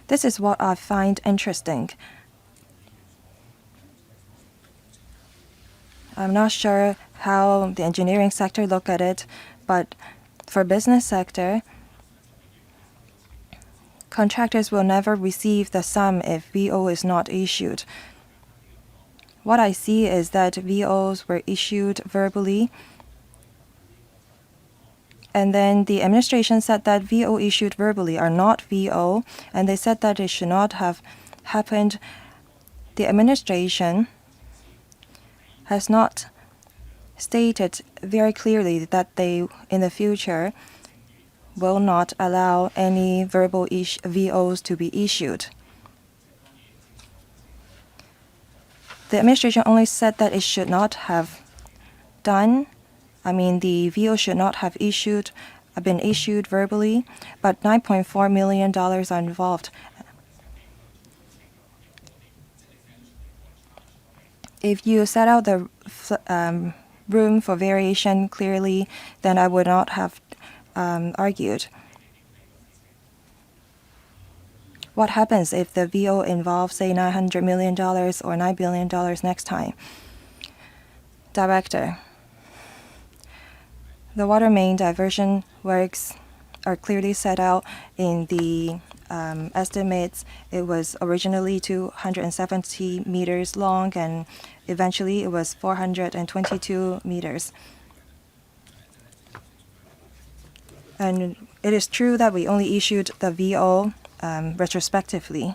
this is what I find interesting. I'm not sure how the engineering sector look at it, but for business sector, contractors will never receive the sum if VO is not issued. What I see is that VOs were issued verbally, and then the administration said that VO issued verbally are not VO, and they said that it should not have happened. The administration has not stated very clearly that they, in the future, will not allow any verbal VOs to be issued. The administration only said that it should not have done. The VO should not have been issued verbally, but $9.4 million are involved. If you set out the room for variation clearly, then I would not have argued. What happens if the VO involves, say, $900 million or $9 billion next time? Director, the water main diversion works are clearly set out in the estimates. It was originally 270 meters long, and eventually it was 422 meters. And it is true that we only issued the VO retrospectively.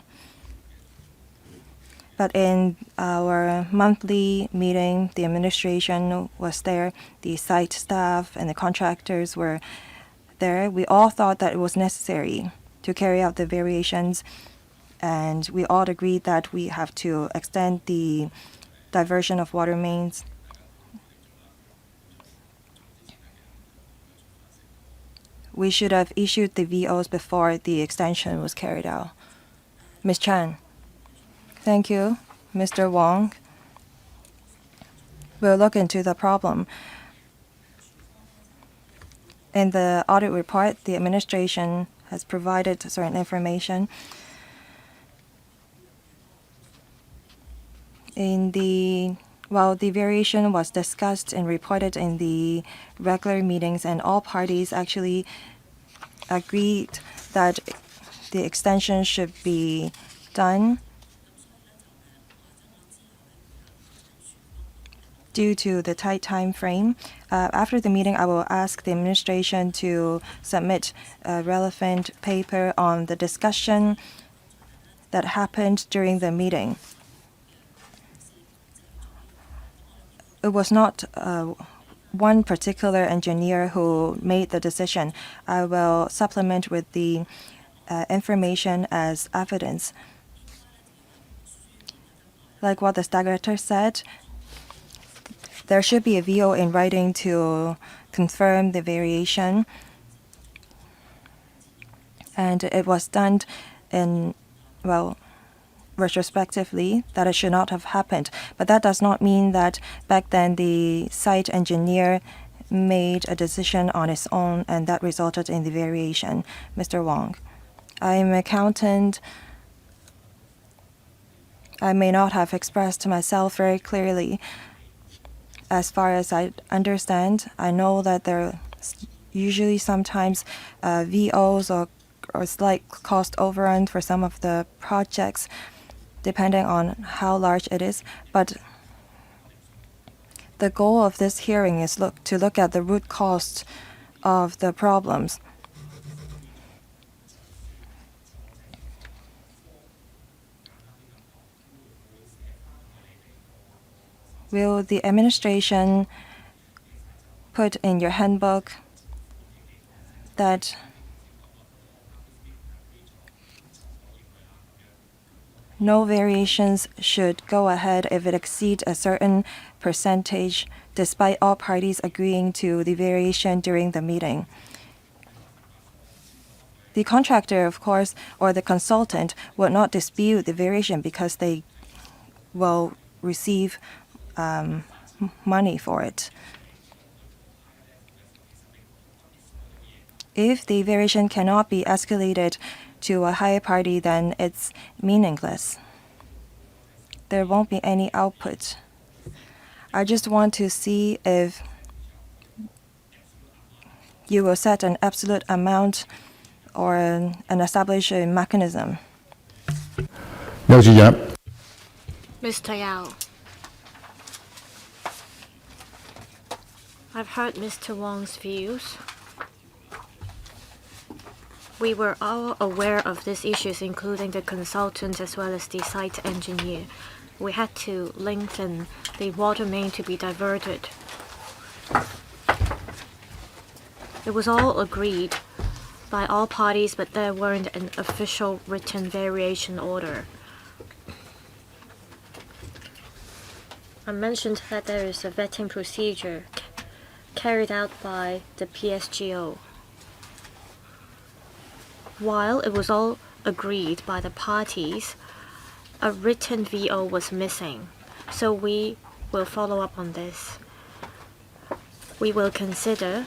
But in our monthly meeting, the administration was there, the site staff and the contractors were there. We all thought that it was necessary to carry out the variations, and we all agreed that we have to extend the diversion of water mains. We should have issued the VOs before the extension was carried out. Ms. Chan. Thank you, Mr. Wong. We'll look into the problem. In the audit report, the administration has provided certain information. While the variation was discussed and reported in the regular meetings, and all parties actually agreed that the extension should be done due to the tight time frame. After the meeting, I will ask the administration to submit a relevant paper on the discussion that happened during the meeting. It was not one particular engineer who made the decision. I will supplement with the information as evidence. Like what the director said, there should be a VO in writing to confirm the variation. And it was done retrospectively, that it should not have happened. But that does not mean that back then the site engineer made a decision on its own and that resulted in the variation. Mr. Wong, I am an accountant. I may not have expressed myself very clearly. As far as I understand, I know that there are usually sometimes VOs or slight cost overrun for some of the projects, depending on how large it is. But the goal of this hearing is to look at the root cause of the problems. Will the administration put in your handbook that no variations should go ahead if it exceeds a certain percentage despite all parties agreeing to the variation during the meeting. The contractor, of course, or the consultant will not dispute the variation because they will receive money for it. If the variation cannot be escalated to a higher party, then it's meaningless. There won't be any output. I just want to see if you will set an absolute amount or establish a mechanism. 邱市長， Mr. Yao. I've heard Mr. Wang's views. We were all aware of these issues, including the consultant as well as the site engineer. We had to lengthen the water main to be diverted. It was all agreed by all parties, but there weren't an official written variation order. I mentioned that there is a vetting procedure carried out by the PSGO. While it was all agreed by the parties, a written VO was missing, so we will follow up on this. We will consider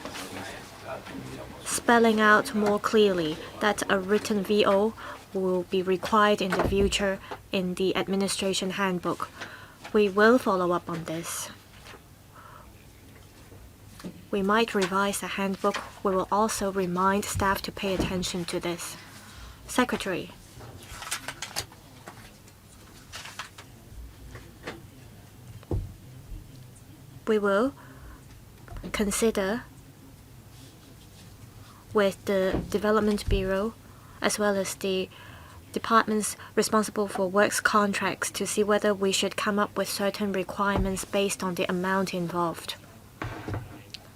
spelling out more clearly that a written VO will be required in the future in the administration handbook. We will follow up on this. We might revise the handbook. We will also remind staff to pay attention to this. Secretary. We will consider with the Development Bureau as well as the departments responsible for works contracts to see whether we should come up with certain requirements based on the amount involved.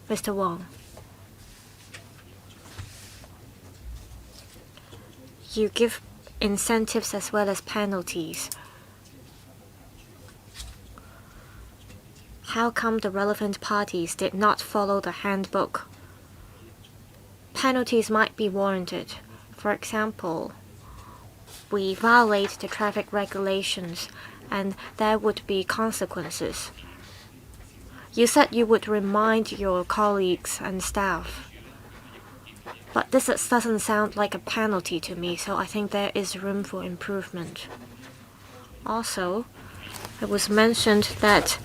Mr. Wang. You give incentives as well as penalties. How come the relevant parties did not follow the handbook? Penalties might be warranted. For example, we violate the traffic regulations and there would be consequences. You said you would remind your colleagues and staff. But this doesn't sound like a penalty to me, so I think there is room for improvement. Also, it was mentioned that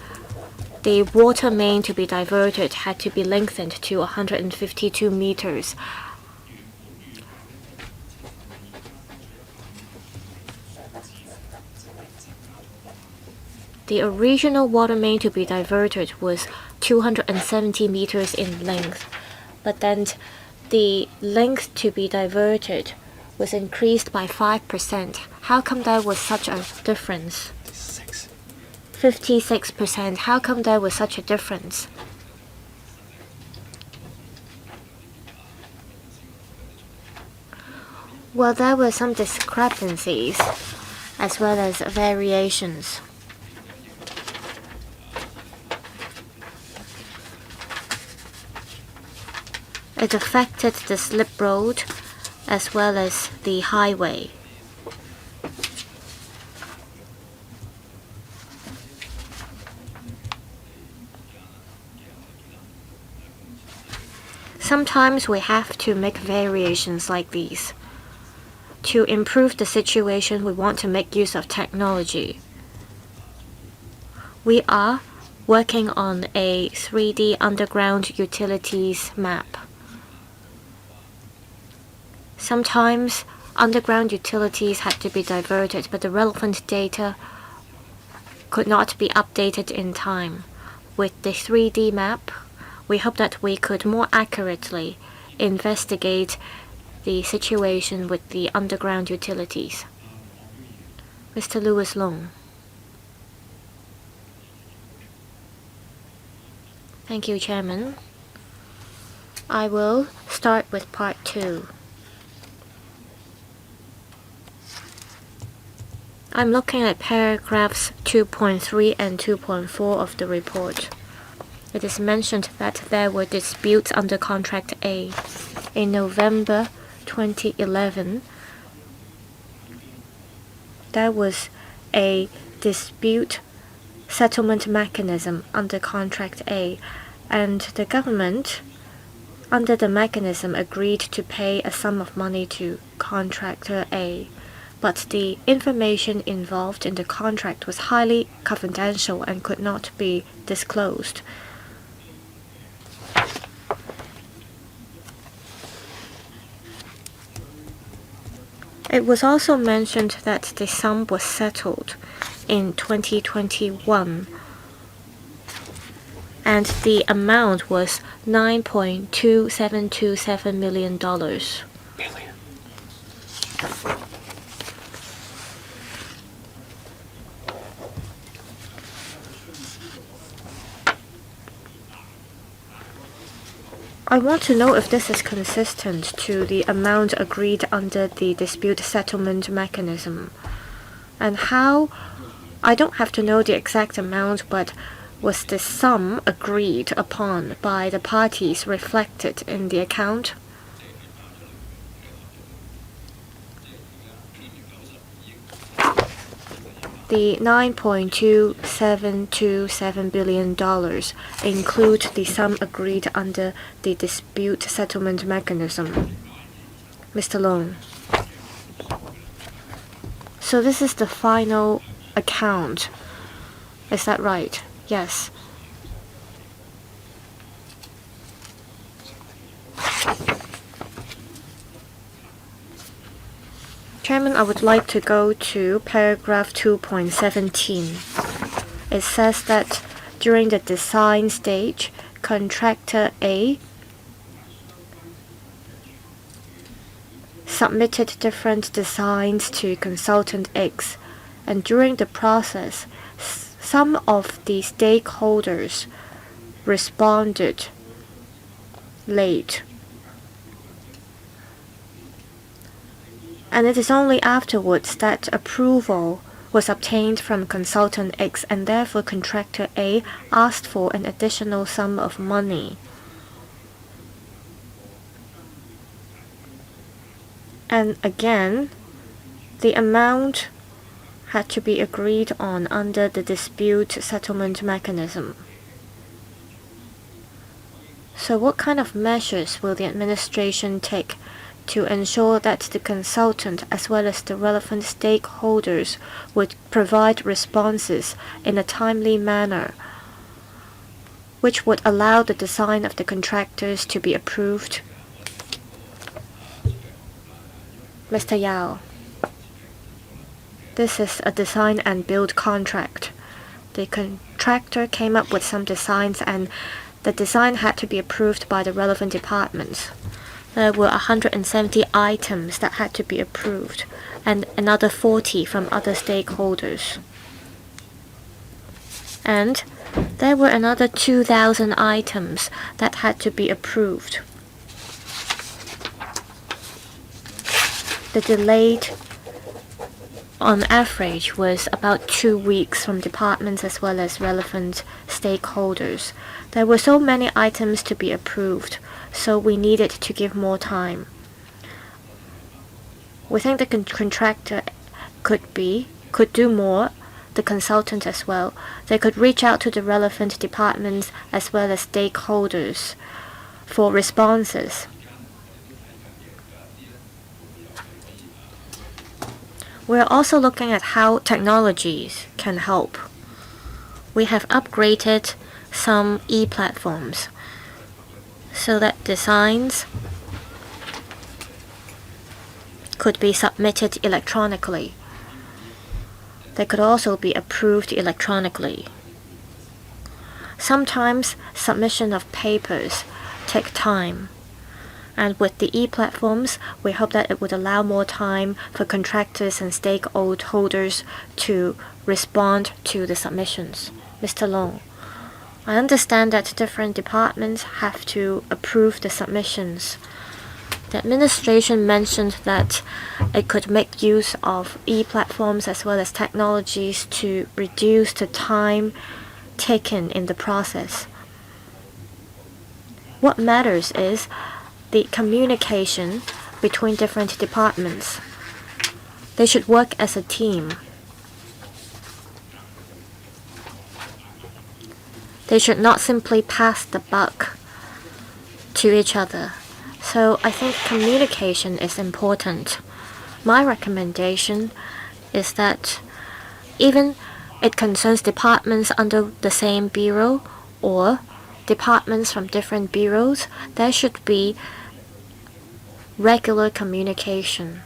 the water main to be diverted had to be lengthened to 152 meters. The original water main to be diverted was 270 meters in length, but then the length to be diverted was increased by 5%. How come there was such a difference? 56%. How come there was such a difference? Well, there were some discrepancies as well as variations. It affected the slip road as well as the highway. Sometimes we have to make variations like these. To improve the situation, we want to make use of technology. We are working on a 3D underground utilities map. Sometimes underground utilities had to be diverted, but the relevant data could not be updated in time. With the 3D map, we hope that we could more accurately investigate the situation with the underground utilities. Mr. Louis Long. Thank you, Chairman. I will start with part 2. I'm looking at paragraphs 2.3 and 2.4 of the report. it is mentioned that there were disputes under Contract A. In November 2011, there was a dispute settlement mechanism under Contract A, and the government, under the mechanism, agreed to pay a sum of money to Contractor A. But the information involved in the contract was highly confidential and could not be disclosed. It was also mentioned that the sum was settled in 2021, and the amount was $9.2727 million. I want to know if this is consistent to the amount agreed under the dispute settlement mechanism, and how, I don't have to know the exact amount, but was the sum agreed upon by the parties reflected in the account? The $9.2727 billion include the sum agreed under the dispute settlement mechanism. Mr. Long. So this is the final account. Is that right? Yes. Chairman, I would like to go to paragraph 2.17. It says that during the design stage, Contractor A submitted different designs to Consultant X, and during the process, some of the stakeholders responded late. And it is only afterwards that approval was obtained from Consultant X, and therefore Contractor A asked for an additional sum of money. And again, the amount had to be agreed on under the dispute settlement mechanism. So what kind of measures will the administration take to ensure that the consultant as well as the relevant stakeholders would provide responses in a timely manner, which would allow the design of the contractors to be approved? Mr. Yao, this is a design and build contract. The contractor came up with some designs, and the design had to be approved by the relevant departments. There were 170 items that had to be approved, and another 40 from other stakeholders. And there were another 2,000 items that had to be approved. The delayed, on average, was about 2 weeks from departments as well as relevant stakeholders. There were so many items to be approved, so we needed to give more time. We think the contractor could do more, the consultant as well. They could reach out to the relevant departments as well as stakeholders for responses. We're also looking at how technologies can help. We have upgraded some e-platforms so that designs could be submitted electronically. They could also be approved electronically. Sometimes submission of papers take time, and with the e-platforms, we hope that it would allow more time for contractors and stakeholders to respond to the submissions. Mr. Long, I understand that different departments have to approve the submissions. The administration mentioned that it could make use of e-platforms as well as technologies to reduce the time taken in the process. What matters is the communication between different departments. They should work as a team. They should not simply pass the buck to each other. So I think communication is important. My recommendation is that even it concerns departments under the same bureau or departments from different bureaus, there should be regular communication.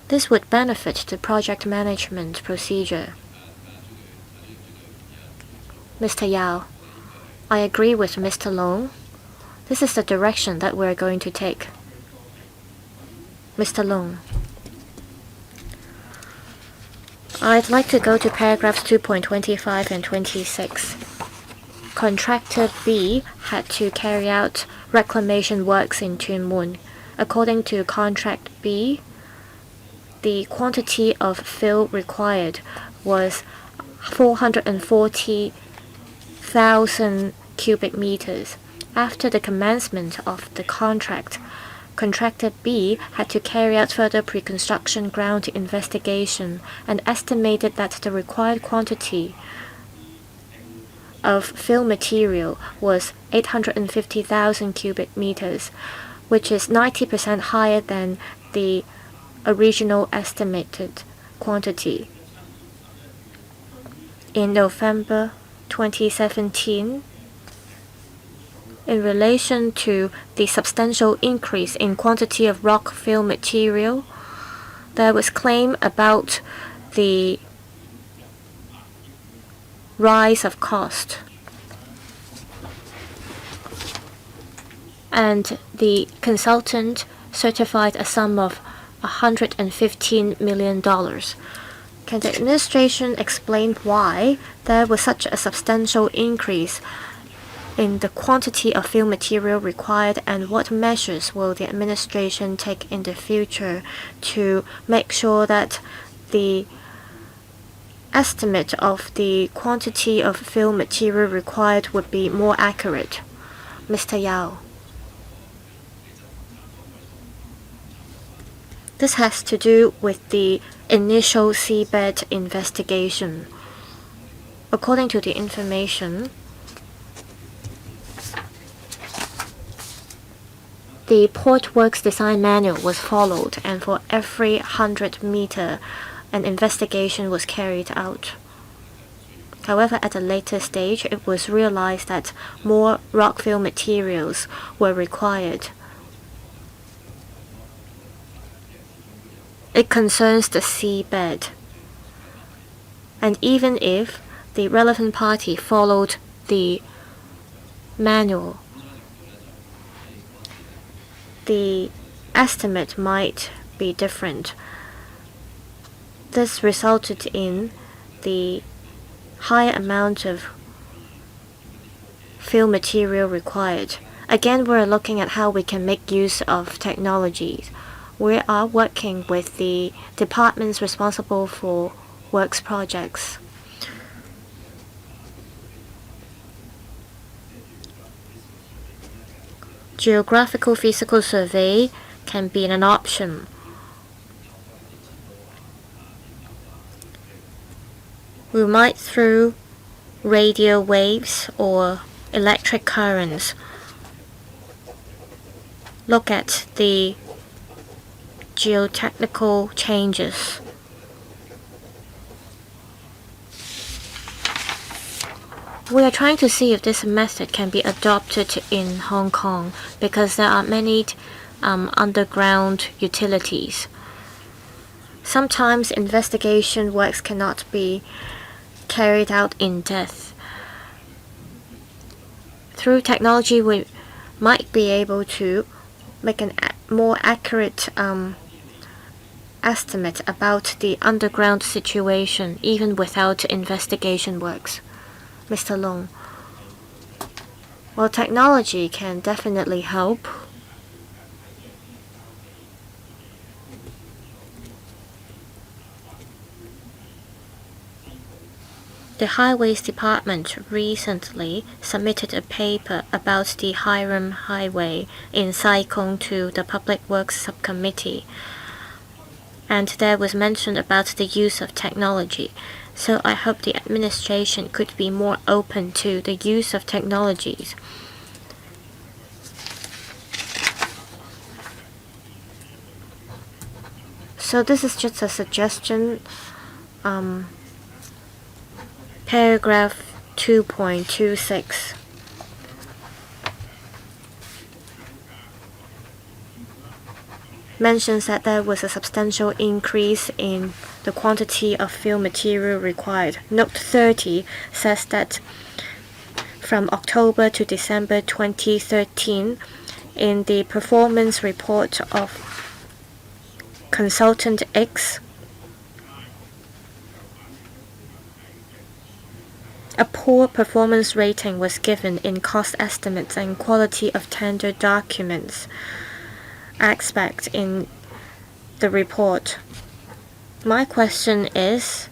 This would benefit the project management procedure. Mr. Yao, I agree with Mr. Long. This is the direction that we're going to take. Mr. Long. I'd like to go to paragraphs 2.25 and 26. Contractor B had to carry out reclamation works in Tuen Mun. According to contract B, the quantity of fill required was 440,000 cubic meters. After the commencement of the contract, Contractor B had to carry out further pre-construction ground investigation and estimated that the required quantity of fill material was 850,000 cubic meters, which is 90% higher than the original estimated quantity. In November 2017, in relation to the substantial increase in quantity of rock fill material, there was claim about the rise of cost. And the consultant certified a sum of $115 million. Can the administration explain why there was such a substantial increase in the quantity of fill material required, and what measures will the administration take in the future to make sure that the estimate of the quantity of fill material required would be more accurate? Mr. Yao. This has to do with the initial seabed investigation. According to the information, the port works design manual was followed, and for every 100 meter, an investigation was carried out. However, at a later stage, it was realized that more rockfill materials were required. It concerns the seabed. And even if the relevant party followed the manual, the estimate might be different. This resulted in the high amount of fill material required. Again, we're looking at how we can make use of technologies. We are working with the departments responsible for works projects. Geographical physical survey can be an option. We might, through radio waves or electric currents, look at the geotechnical changes. We are trying to see if this method can be adopted in Hong Kong because there are many underground utilities. Sometimes investigation works cannot be carried out in depth. Through technology, we might be able to make a more accurate estimate about the underground situation even without investigation works. Mr. Long. Well, technology can definitely help. The Highways Department recently submitted a paper about the Hiram Highway in Sai Kung to the Public Works Subcommittee, and there was mention about the use of technology. So I hope the administration could be more open to the use of technologies. So this is just a suggestion. Paragraph 2.26 mentions that there was a substantial increase in the quantity of fill material required. Note 30 says that from October to December 2013, in the performance report of Consultant X, a poor performance rating was given in cost estimates and quality of tender documents aspect in the report. My question is,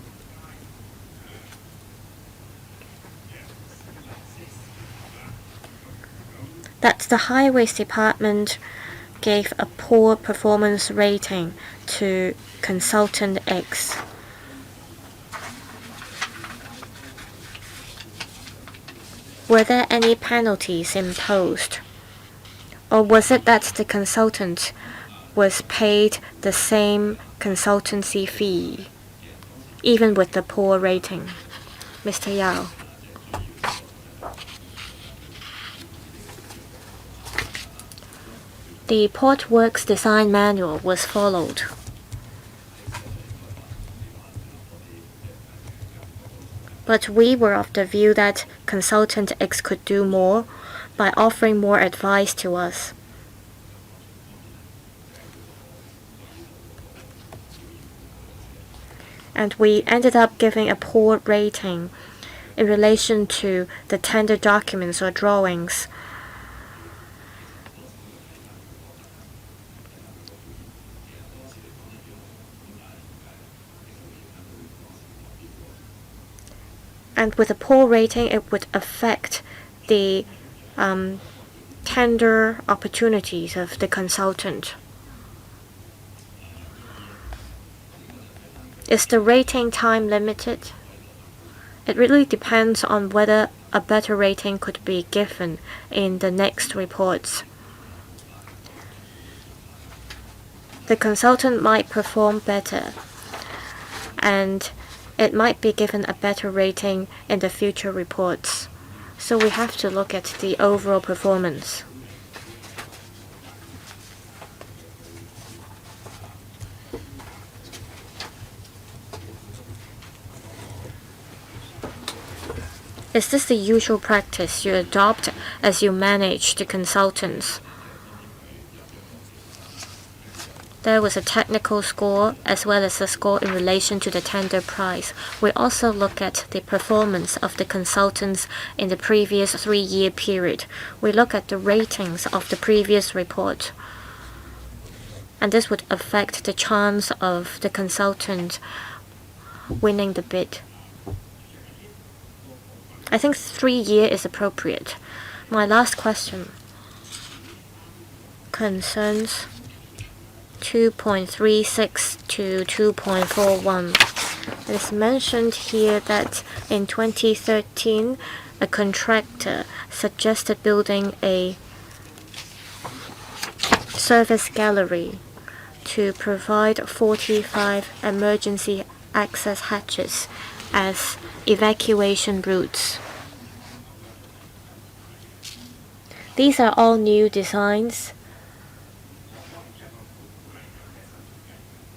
that the Highways Department gave a poor performance rating to Consultant X. Were there any penalties imposed? Or was it that the consultant was paid the same consultancy fee, even with the poor rating? Mr. Yao. The Port Works Design Manual was followed. But we were of the view that Consultant X could do more by offering more advice to us. And we ended up giving a poor rating in relation to the tender documents or drawings. And with a poor rating, it would affect the tender opportunities of the consultant. Is the rating time limited? It really depends on whether a better rating could be given in the next reports. The consultant might perform better, and it might be given a better rating in the future reports. So we have to look at the overall performance. Is this the usual practice you adopt as you manage the consultants? There was a technical score as well as a score in relation to the tender price. We also look at the performance of the consultants in the previous 3-year period. We look at the ratings of the previous report. And this would affect the chance of the consultant winning the bid. I think 3-year is appropriate. My last question concerns 2.36 to 2.41. It is mentioned here that in 2013, a contractor suggested building a service gallery to provide 45 emergency access hatches as evacuation routes. These are all new designs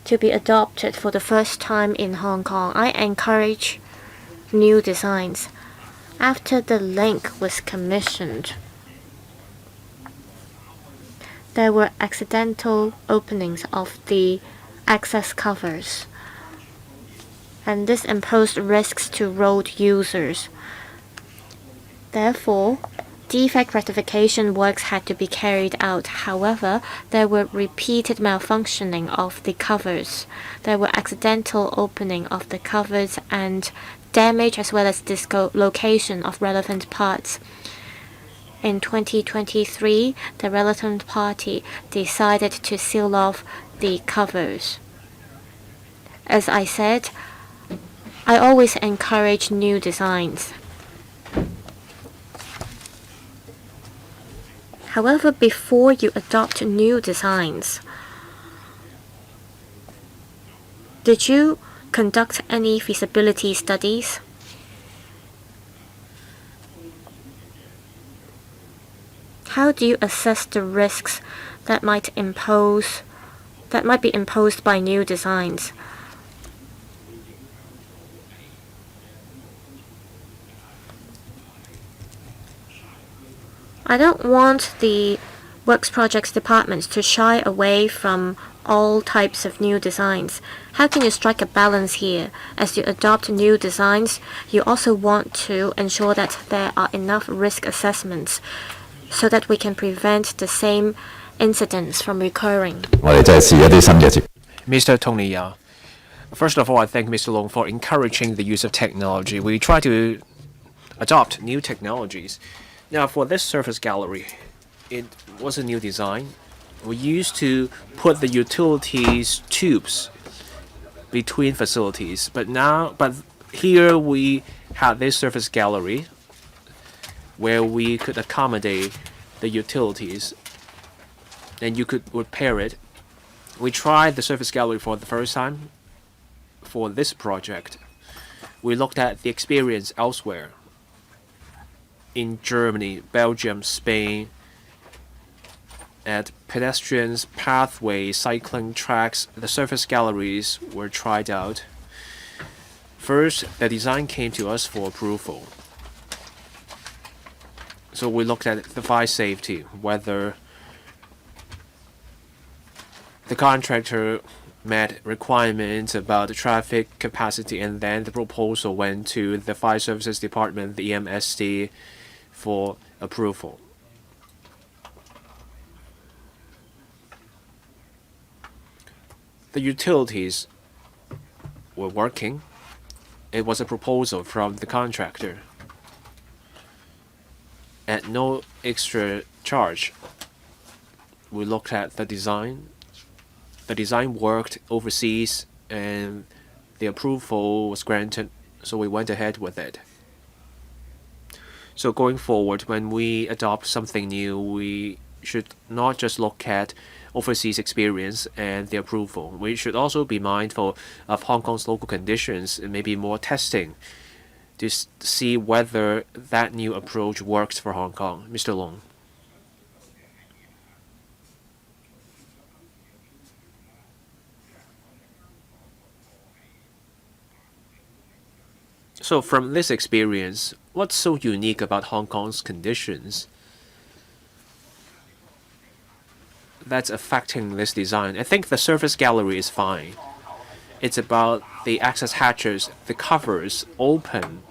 to be adopted for the first time in Hong Kong. I encourage new designs. After the link was commissioned, there were accidental openings of the access covers, and this imposed risks to road users. Therefore, defect rectification works had to be carried out. However, there were repeated malfunctioning of the covers. There were accidental opening of the covers, and damage as well as dislocation of relevant parts. In 2023, the relevant party decided to seal off the covers. As I said, I always encourage new designs. However, before you adopt new designs, did you conduct any feasibility studies? How do you assess the risks that might be imposed by new designs? I don't want the Works Projects departments to shy away from all types of new designs. How can you strike a balance here? As you adopt new designs, you also want to ensure that there are enough risk assessments so that we can prevent the same incidents from recurring. Mr. Tony Yao. First of all, I thank Mr. Long for encouraging the use of technology. We try to adopt new technologies. Now, for this surface gallery, it was a new design. We used to put the utilities tubes between facilities, but here we have this surface gallery where we could accommodate the utilities and you could repair it. We tried the surface gallery for the first time for this project. We looked at the experience elsewhere in Germany, Belgium, Spain, at pedestrians, pathways, cycling tracks. The surface galleries were tried out. First, the design came to us for approval. So we looked at the fire safety, whether the contractor met requirements about the traffic capacity, and then the proposal went to the Fire Services Department, the EMSD, for approval. The utilities were working. It was a proposal from the contractor at no extra charge. We looked at the design. The design worked overseas and the approval was granted, so we went ahead with it. So going forward, when we adopt something new, we should not just look at overseas experience and the approval. We should also be mindful of Hong Kong's local conditions and maybe more testing to see whether that new approach works for Hong Kong. Mr. Long. So from this experience, what's so unique about Hong Kong's conditions that's affecting this design? I think the surface gallery is fine. It's about the access hatches, the covers open.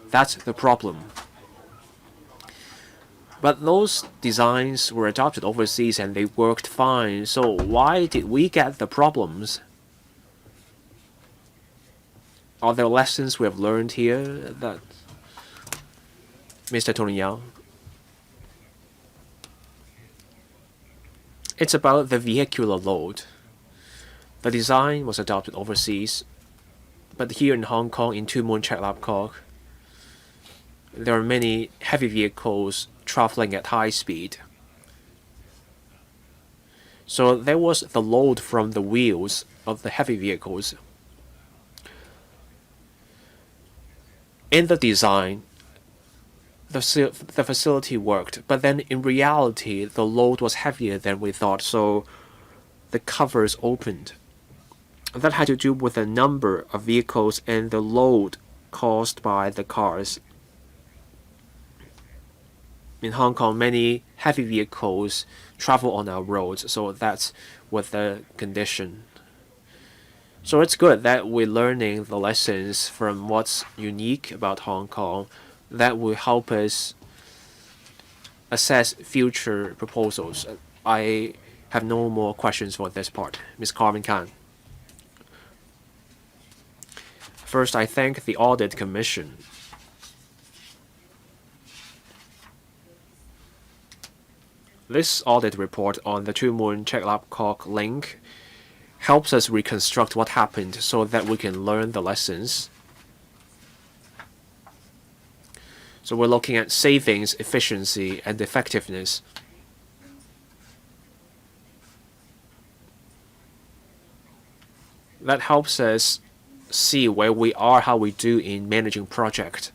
That's the problem. But those designs were adopted overseas and they worked fine. So why did we get the problems? Are there lessons we have learned here that Mr. Tony Yao? It's about the vehicular load. The design was adopted overseas, but here in Hong Kong, in Two Moon Chek Lap Kok, there are many heavy vehicles traveling at high speed. So there was the load from the wheels of the heavy vehicles. In the design, the facility worked, but then in reality, the load was heavier than we thought, so the covers opened. That had to do with the number of vehicles and the load caused by the cars. In Hong Kong, many heavy vehicles travel on our roads, so that's what the condition. So it's good that we're learning the lessons from what's unique about Hong Kong that will help us assess future proposals. I have no more questions for this part. Ms. Carmen Khan. First, I thank the Audit Commission. This audit report on the Two Moon Cheklapkok link helps us reconstruct what happened so that we can learn the lessons. So we're looking at savings, efficiency, and effectiveness. That helps us see where we are, how we do in managing project.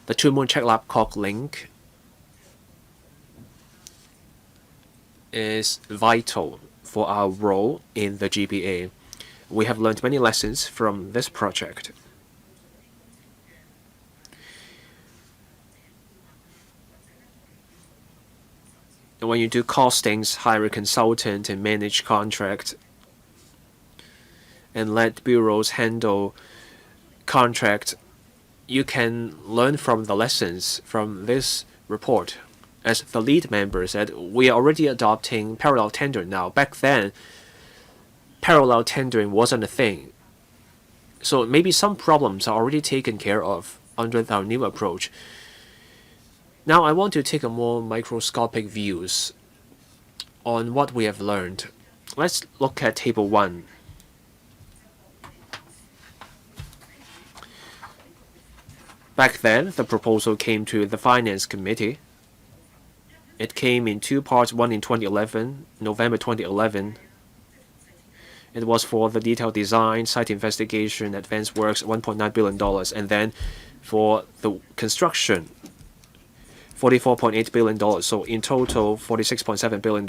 The Two Moon Cheklapkok link is vital for our role in the GBA. We have learned many lessons from this project. When you do costings, hire a consultant and manage contract, and let bureaus handle contract, you can learn from the lessons from this report. As the lead member said, we are already adopting parallel tender now. Back then, parallel tendering wasn't a thing. So maybe some problems are already taken care of under our new approach. Now I want to take a more microscopic views on what we have learned. Let's look at table 1. Back then, the proposal came to the Finance Committee. It came in 2 parts, one in 2011, November 2011. It was for the detailed design, site investigation, advanced works, $1.9 billion, and then for the construction, $44.8 billion, so in total, $46.7 billion.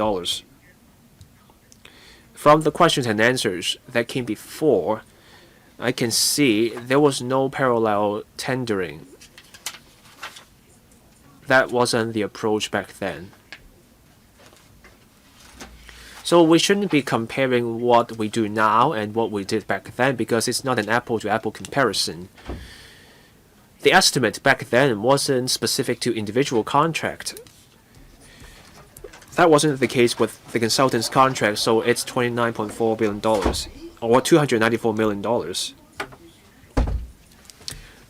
From the questions and answers that came before, I can see there was no parallel tendering. That wasn't the approach back then. So we shouldn't be comparing what we do now and what we did back then because it's not an apple-to-apple comparison. The estimate back then wasn't specific to individual contract. That wasn't the case with the consultant's contract, so it's $29.4 billion, or $294 million.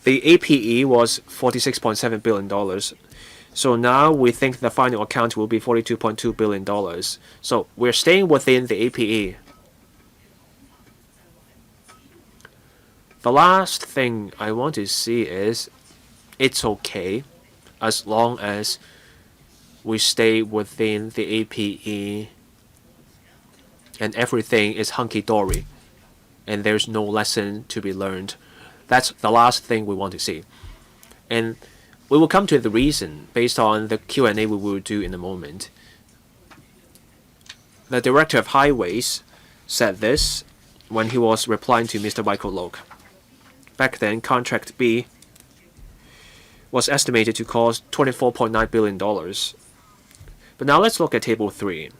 The APE was $46.7 billion. So now we think the final account will be $42.2 billion. So we're staying within the APE. The last thing I want to see is it's okay as long as we stay within the APE and everything is hunky-dory and there's no lesson to be learned. That's the last thing we want to see. And we will come to the reason based on the Q&A we will do in a moment. The Director of Highways said this when he was replying to Mr. Michael Lok. Back then, Contract B was estimated to cost $24.9 billion. But now let's look at Table 3.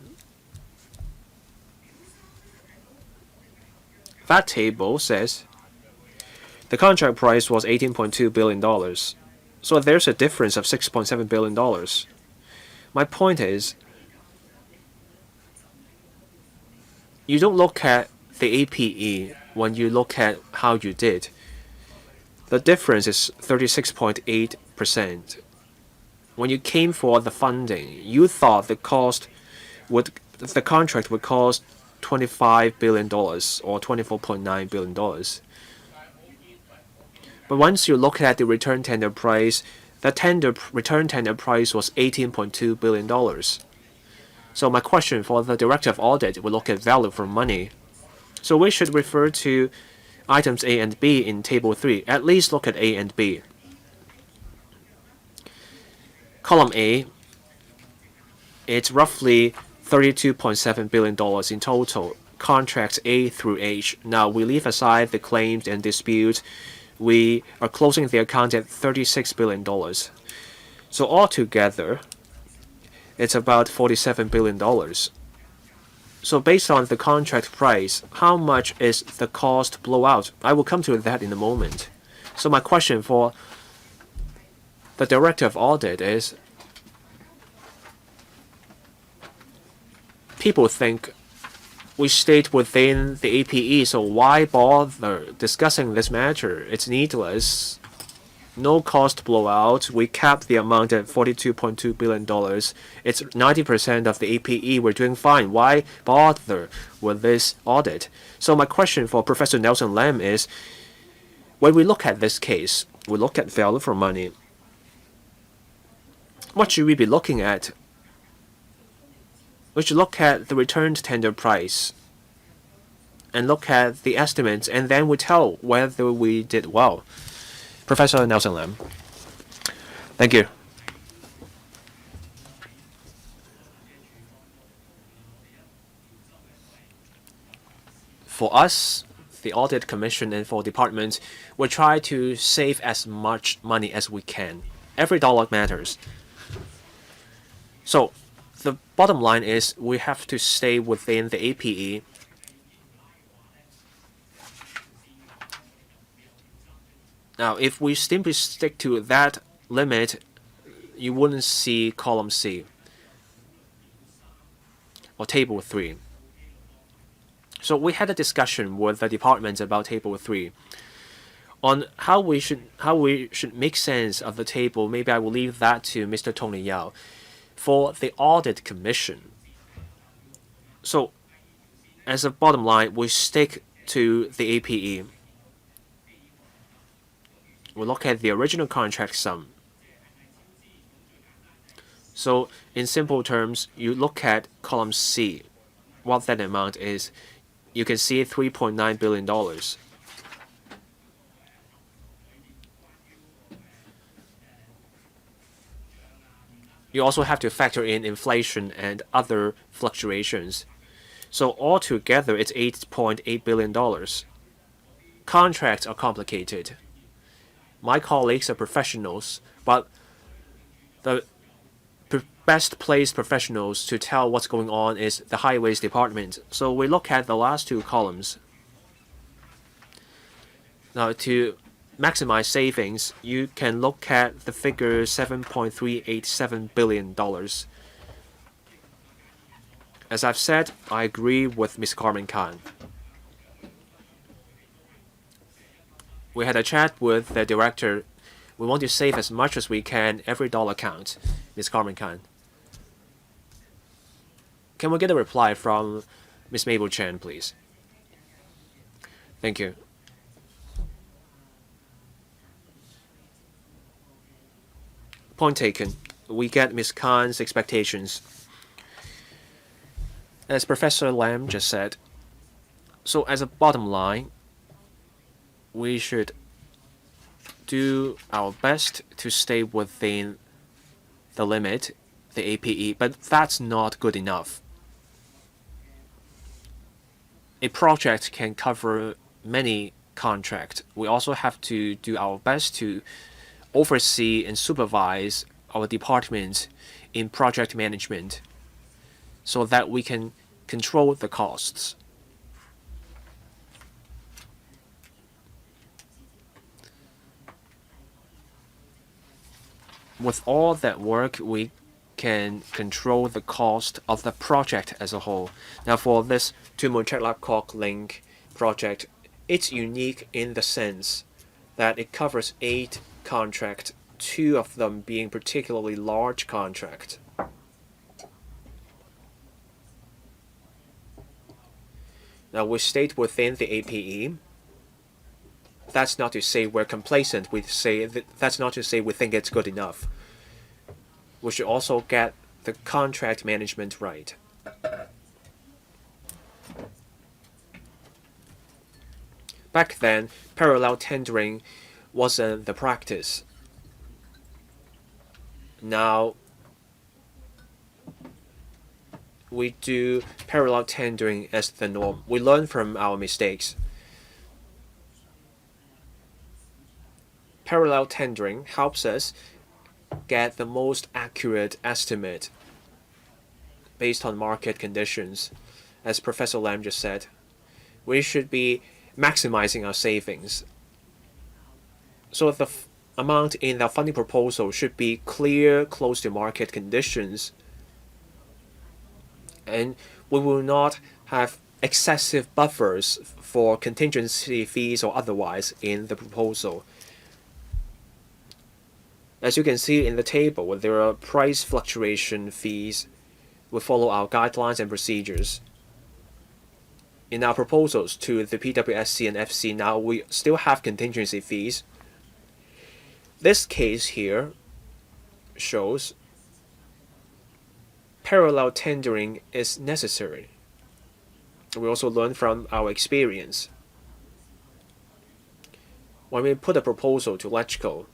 That table says the contract price was $18.2 billion. So there's a difference of $6.7 billion. My point is, you don't look at the APE when you look at how you did. The difference is 36.8%. When you came for the funding, you thought the contract would cost $25 billion or $24.9 billion. But once you look at the return tender price, the return tender price was $18.2 billion. So my question for the Director of Audit will look at value for money. So we should refer to items A and B in Table 3. At least look at A and B. Column A, it's roughly $32.7 billion in total. Contracts A through H. Now we leave aside the claims and disputes. We are closing the account at $36 billion. So altogether, it's about $47 billion. So based on the contract price, how much is the cost blowout? I will come to that in a moment. So my question for the Director of Audit is, people think we stayed within the APE, so why bother discussing this matter? It's needless. No cost blowout. We capped the amount at $42.2 billion. It's 90% of the APE. We're doing fine. Why bother with this audit? So my question for Professor Nelson Lam is, when we look at this case, we look at value for money. What should we be looking at? We should look at the returned tender price and look at the estimates, and then we tell whether we did well. Professor Nelson Lam. Thank you. For us, the Audit Commission and for departments, we try to save as much money as we can. Every dollar matters. So the bottom line is we have to stay within the APE. Now, if we simply stick to that limit, you wouldn't see column C or table 3. So we had a discussion with the department about table 3 on how we should make sense of the table. Maybe I will leave that to Mr. Tony Yao. For the Audit Commission, so as a bottom line, we stick to the APE. We look at the original contract sum. So in simple terms, you look at column C, what that amount is. You can see $3.9 billion. You also have to factor in inflation and other fluctuations. So altogether, it's $8.8 billion. Contracts are complicated. My colleagues are professionals, but the best placed professionals to tell what's going on is the Highways Department. So we look at the last two columns. Now, to maximize savings, you can look at the figure $7.387 billion. As I've said, I agree with Ms. Carmen Khan. We had a chat with the director. We want to save as much as we can. Every dollar counts. Ms. Carmen Khan. Can we get a reply from Ms. Mabel Chen, please? Thank you. Point taken. We get Ms. Khan's expectations. As Professor Lam just said, so as a bottom line, we should do our best to stay within the limit, the APE, but that's not good enough. A project can cover many contracts. We also have to do our best to oversee and supervise our department in project management so that we can control the costs. With all that work, we can control the cost of the project as a whole. Now, for this Tumut-Chetlap-Kok Link project, it's unique in the sense that it covers 8 contracts, 2 of them being particularly large contracts. Now, we stayed within the APE. That's not to say we're complacent. That's not to say we think it's good enough. We should also get the contract management right. Back then, parallel tendering wasn't the practice. Now, we do parallel tendering as the norm. We learn from our mistakes. Parallel tendering helps us get the most accurate estimate based on market conditions. As Professor Lam just said, we should be maximizing our savings. So the amount in the funding proposal should be clear, close to market conditions, and we will not have excessive buffers for contingency fees or otherwise in the proposal. As you can see in the table, there are price fluctuation fees. We follow our guidelines and procedures. In our proposals to the PWSC and FC now, we still have contingency fees. This case here shows parallel tendering is necessary. We also learn from our experience. When we put a proposal to electrical,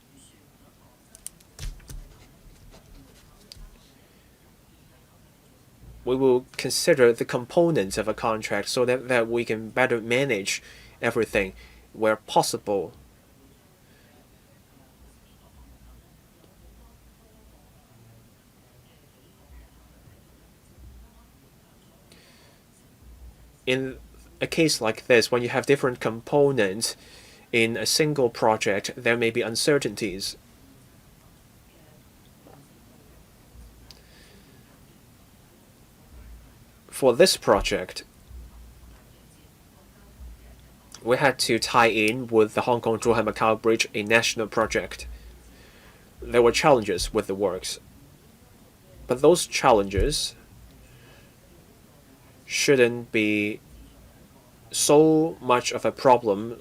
we will consider the components of a contract so that we can better manage everything where possible. In a case like this, when you have different components in a single project, there may be uncertainties. For this project, we had to tie in with the Hong Kong-Zhuhai-Macau Bridge, a national project. There were challenges with the works, but those challenges shouldn't be so much of a problem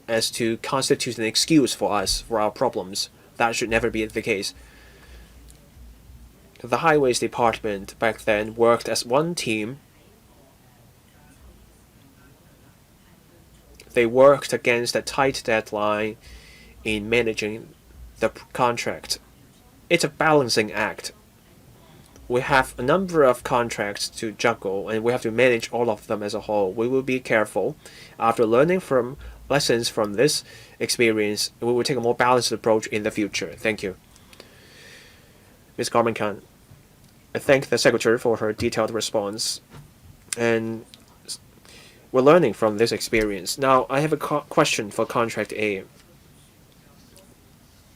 as to constitute an excuse for us for our problems. That should never be the case. The Highways Department back then worked as one team. They worked against a tight deadline in managing the contract. It's a balancing act. We have a number of contracts to juggle, and we have to manage all of them as a whole. We will be careful. After learning from lessons from this experience, we will take a more balanced approach in the future. Thank you. Ms. Carmen Khan, I thank the Secretary for her detailed response, and we're learning from this experience. Now, I have a question for Contract A.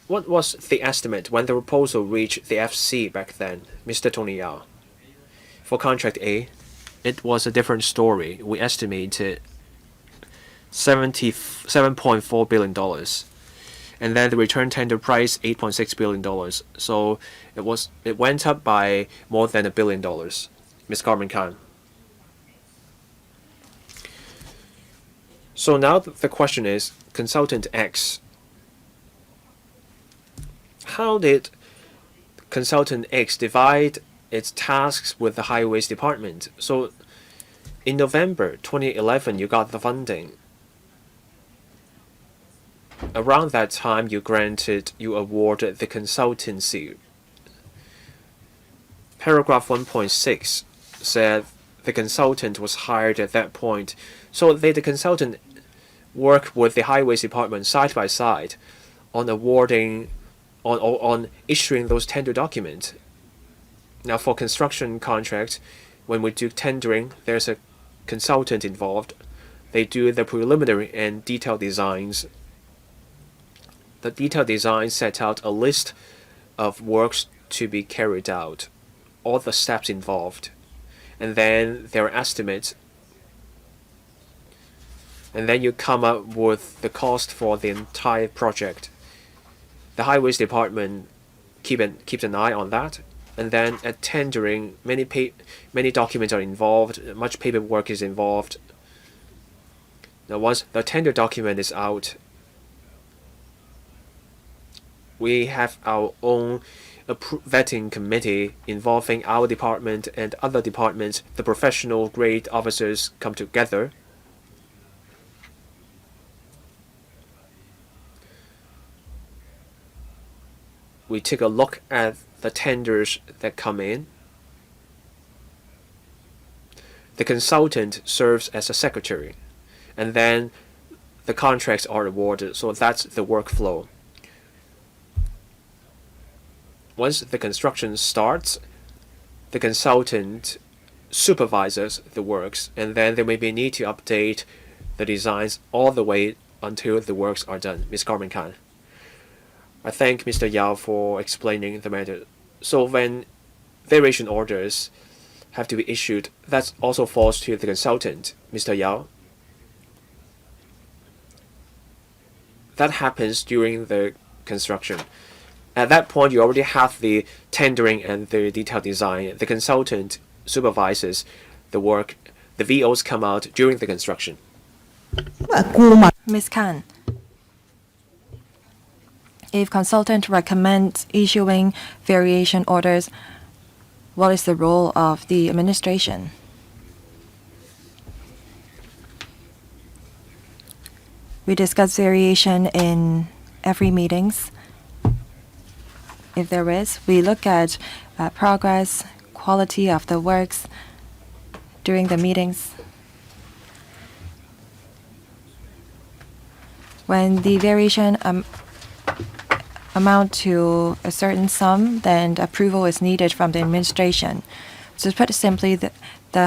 What was the estimate when the proposal reached the FC back then, Mr. Tony Yao? For Contract A, it was a different story. We estimated $77.4 billion. And then the return tender price, $8.6 billion. So it went up by more than $1 billion. Ms. Carmen Khan. So now the question is, Consultant X, how did Consultant X divide its tasks with the Highways Department? So in November 2011, you got the funding. Around that time, you awarded the consultancy. Paragraph 1.6 said the consultant was hired at that point. So the consultant worked with the Highways Department side by side on awarding, on issuing those tender documents. Now for construction contracts, when we do tendering, there's a consultant involved. They do the preliminary and detailed designs. The detailed design set out a list of works to be carried out, all the steps involved, and then there are estimates, and then you come up with the cost for the entire project. The Highways Department keeps an eye on that, and then at tendering, many documents are involved, much paperwork is involved. Now once the tender document is out, we have our own vetting committee involving our department and other departments. The professional grade officers come together. We take a look at the tenders that come in. The consultant serves as a secretary, and then the contracts are awarded. So that's the workflow. Once the construction starts, the consultant supervises the works, and then there may be a need to update the designs all the way until the works are done. Ms. Carmen Khan. I thank Mr. Yao for explaining the matter. So when variation orders have to be issued, that also falls to the consultant, Mr. Yao. That happens during the construction. At that point, you already have the tendering and the detailed design. The consultant supervises the work. The VOs come out during the construction. Ms. Khan, if consultant recommends issuing variation orders, what is the role of the administration? We discuss variation in every meetings. If there is, we look at progress, quality of the works during the meetings. When the variation amount to a certain sum, then approval is needed from the administration. So to put it simply, the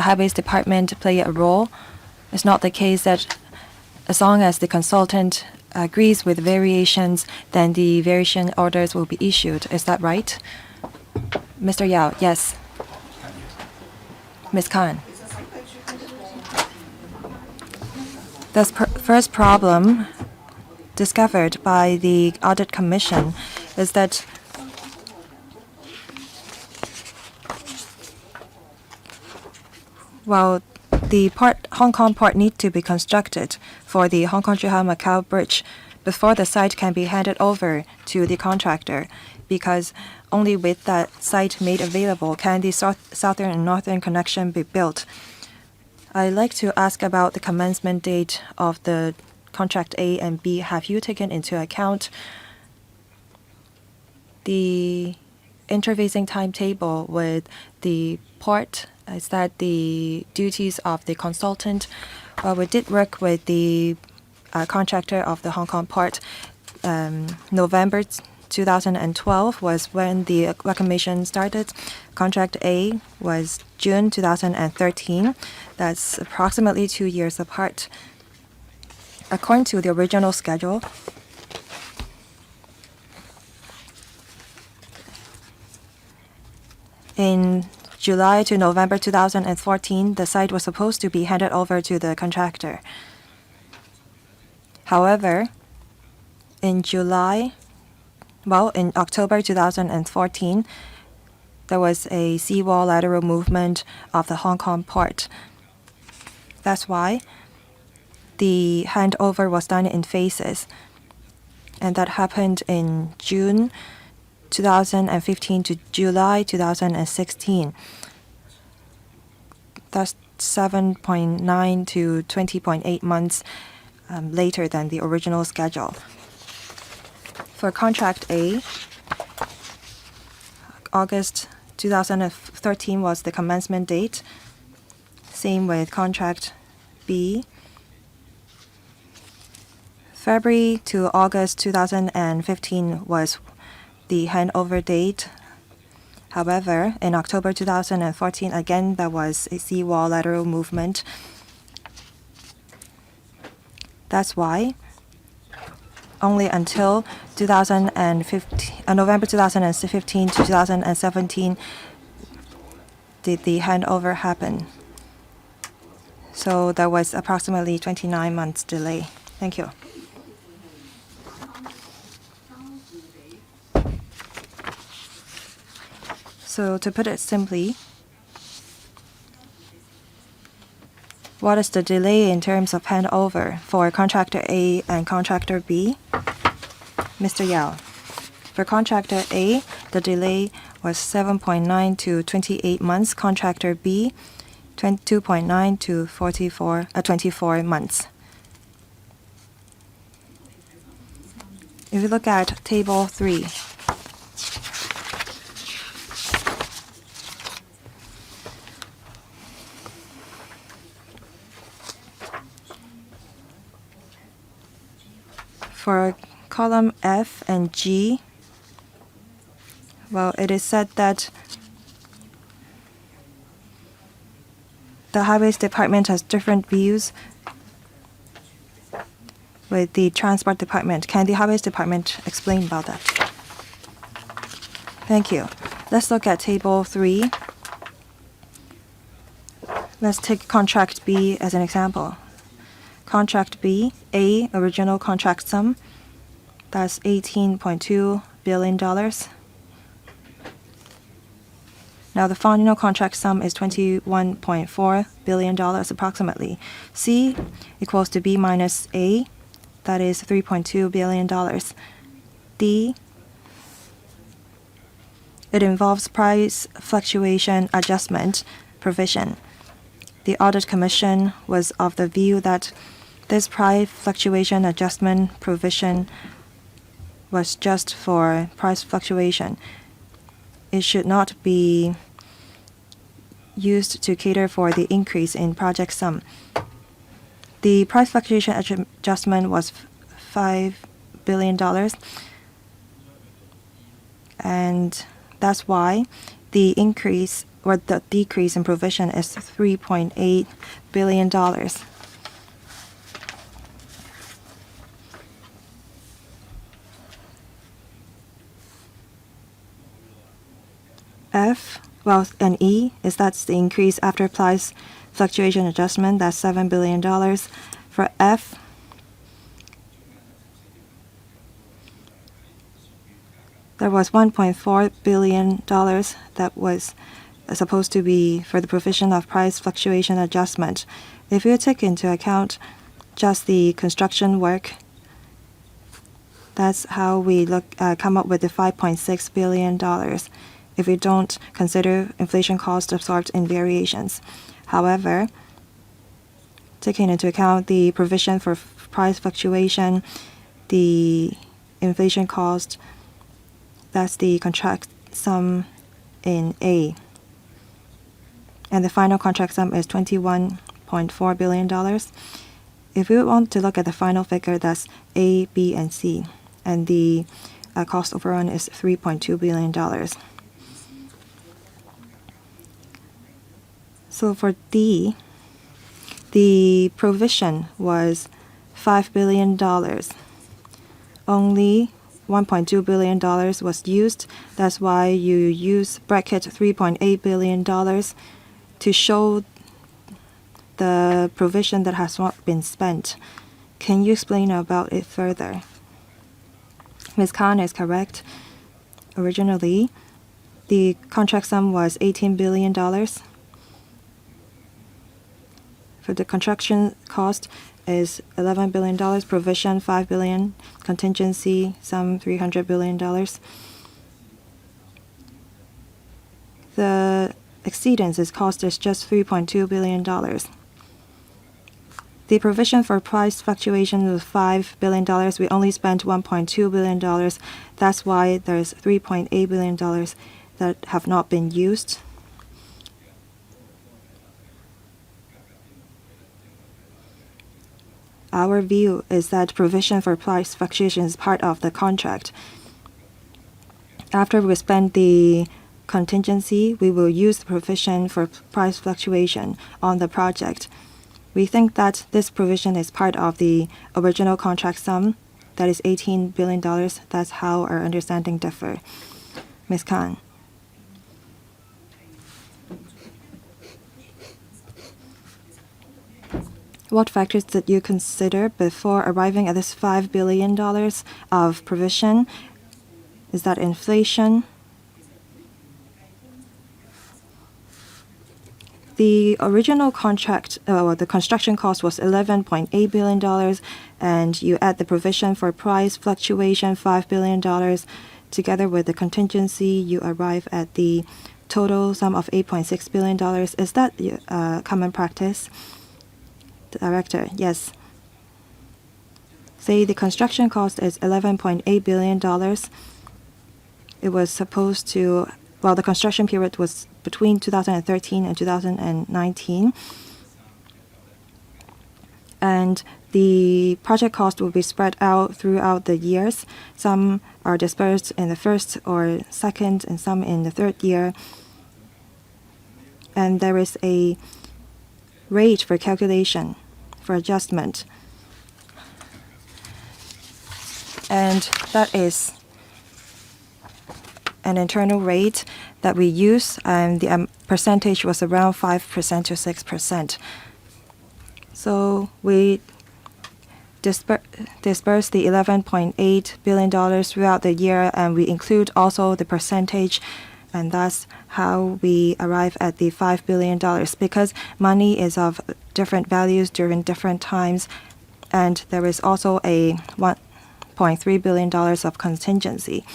Highways Department play a role. It's not the case that as long as the consultant agrees with variations, then the variation orders will be issued. Is that right? Mr. Yao, yes. Ms. Khan. The first problem discovered by the Audit Commission is that while the Hong Kong port needs to be constructed for the Hong Kong-Zhuhai-Macau Bridge before the site can be handed over to the contractor, because only with that site made available can the southern and northern connection be built. I'd like to ask about the commencement date of the Contract A and B. Have you taken into account the interfacing timetable with the port? Is that the duties of the consultant? We did work with the contractor of the Hong Kong port. November 2012 was when the reclamation started. Contract A was June 2013. That's approximately 2 years apart. According to the original schedule, in July to November 2014, the site was supposed to be handed over to the contractor. However, in October 2014, there was a seawall lateral movement of the Hong Kong port. That's why the handover was done in phases, and that happened in June 2015 to July 2016. That's 7.9 to 20.8 months later than the original schedule. For Contract A, August 2013 was the commencement date. Same with Contract B. February to August 2015 was the handover date. However, in October 2014, again, there was a seawall lateral movement. That's why only until November 2015 to 2017 did the handover happen. So there was approximately 29 months delay. Thank you. So to put it simply, what is the delay in terms of handover for Contractor A and Contractor B? Mr. Yao. For Contractor A, the delay was 7.9 to 28 months. Contractor B, 22.9 to 24 months. If you look at Table 3, for column F and G, well, it is said that the Highways Department has different views with the Transport Department. Can the Highways Department explain about that? Thank you. Let's look at Table 3. Let's take contract B as an example. Contract B, A, original contract sum, that's $18.2 billion. Now the final contract sum is $21.4 billion approximately. C equals to B minus A, that is $3.2 billion. D, it involves price fluctuation adjustment provision. The Audit Commission was of the view that this price fluctuation adjustment provision was just for price fluctuation. It should not be used to cater for the increase in project sum. The price fluctuation adjustment was $5 billion, and that's why the increase or the decrease in provision is $3.8 billion. F, well, and E is that's the increase after price fluctuation adjustment, that's $7 billion. For F, there was $1.4 billion that was supposed to be for the provision of price fluctuation adjustment. If you take into account just the construction work, that's how we come up with the $5.6 billion if we don't consider inflation cost absorbed in variations. However, taking into account the provision for price fluctuation, the inflation cost, that's the contract sum in A. And the final contract sum is $21.4 billion. If we want to look at the final figure, that's A, B, and C. And the cost overrun is $3.2 billion. So for D, the provision was $5 billion. Only $1.2 billion was used. That's why you use bracket $3.8 billion to show the provision that has not been spent. Can you explain about it further? Ms. Khan is correct. Originally, the contract sum was $18 billion. For the construction cost is $11 billion, provision $5 billion, contingency some $300 billion. The exceedance cost is just $3.2 billion. The provision for price fluctuation was $5 billion. We only spent $1.2 billion. That's why there's $3.8 billion that have not been used. Our view is that provision for price fluctuation is part of the contract. After we spend the contingency, we will use the provision for price fluctuation on the project. We think that this provision is part of the original contract sum, that is $18 billion. That's how our understanding differ. Ms. Khan. What factors did you consider before arriving at this $5 billion of provision? Is that inflation? The original contract, the construction cost was $11.8 billion, and you add the provision for price fluctuation, $5 billion, together with the contingency, you arrive at the total sum of $8.6 billion. Is that common practice? Director, yes. Say the construction cost is $11.8 billion. It was supposed to, well, the construction period was between 2013 and 2019. And the project cost will be spread out throughout the years. Some are dispersed in the first or second, and some in the third year. And there is a rate for calculation, for adjustment. And that is an internal rate that we use, and the percentage was around 5% to 6%. So we dispersed the $11.8 billion throughout the year, and we include also the percentage, and that's how we arrive at the $5 billion, because money is of different values during different times, and there is also a $1.3 billion of contingency.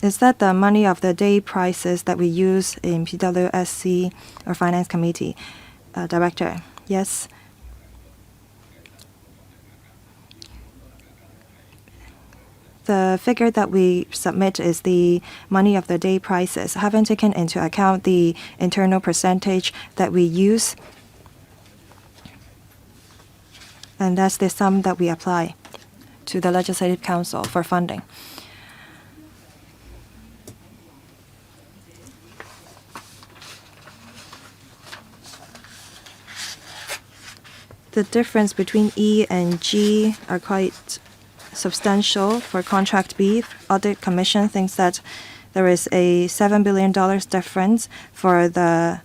Is that the money of the day prices that we use in PWSC or Finance Committee? Director, yes. The figure that we submit is the money of the day prices. Haven't taken into account the internal percentage that we use, and that's the sum that we apply to the Legislative Council for funding. The difference between E and G are quite substantial. For contract B, Audit Commission thinks that there is a $7 billion difference. For the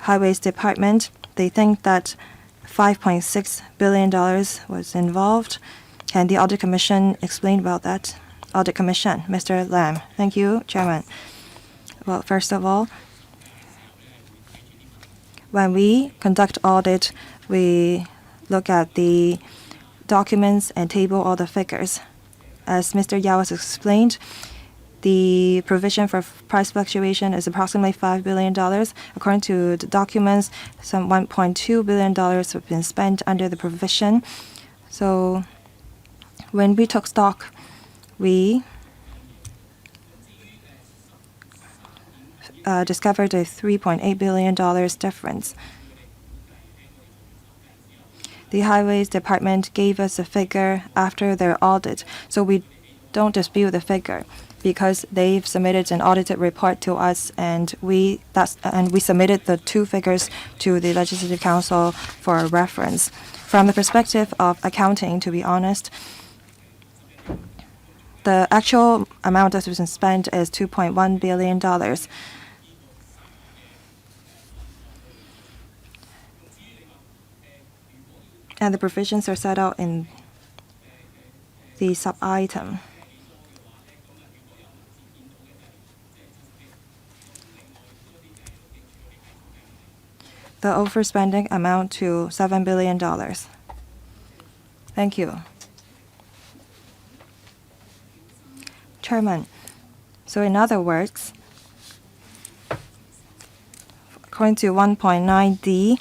Highways Department, they think that $5.6 billion was involved. Can the Audit Commission explain about that? Audit Commission, Mr. Lam. Thank you, Chairman. Well, first of all, when we conduct audit, we look at the documents and table all the figures. As Mr. Yao has explained, the provision for price fluctuation is approximately $5 billion. According to the documents, some $1.2 billion have been spent under the provision. So when we took stock, we discovered a $3.8 billion difference. The Highways Department gave us a figure after their audit, so we don't dispute the figure because they've submitted an audited report to us, and we submitted the two figures to the Legislative Council for reference. From the perspective of accounting, to be honest, the actual amount that was spent is $2.1 billion. And the provisions are set out in the sub-item. The overspending amount to $7 billion. Thank you. Chairman, so in other words, according to 1.9D,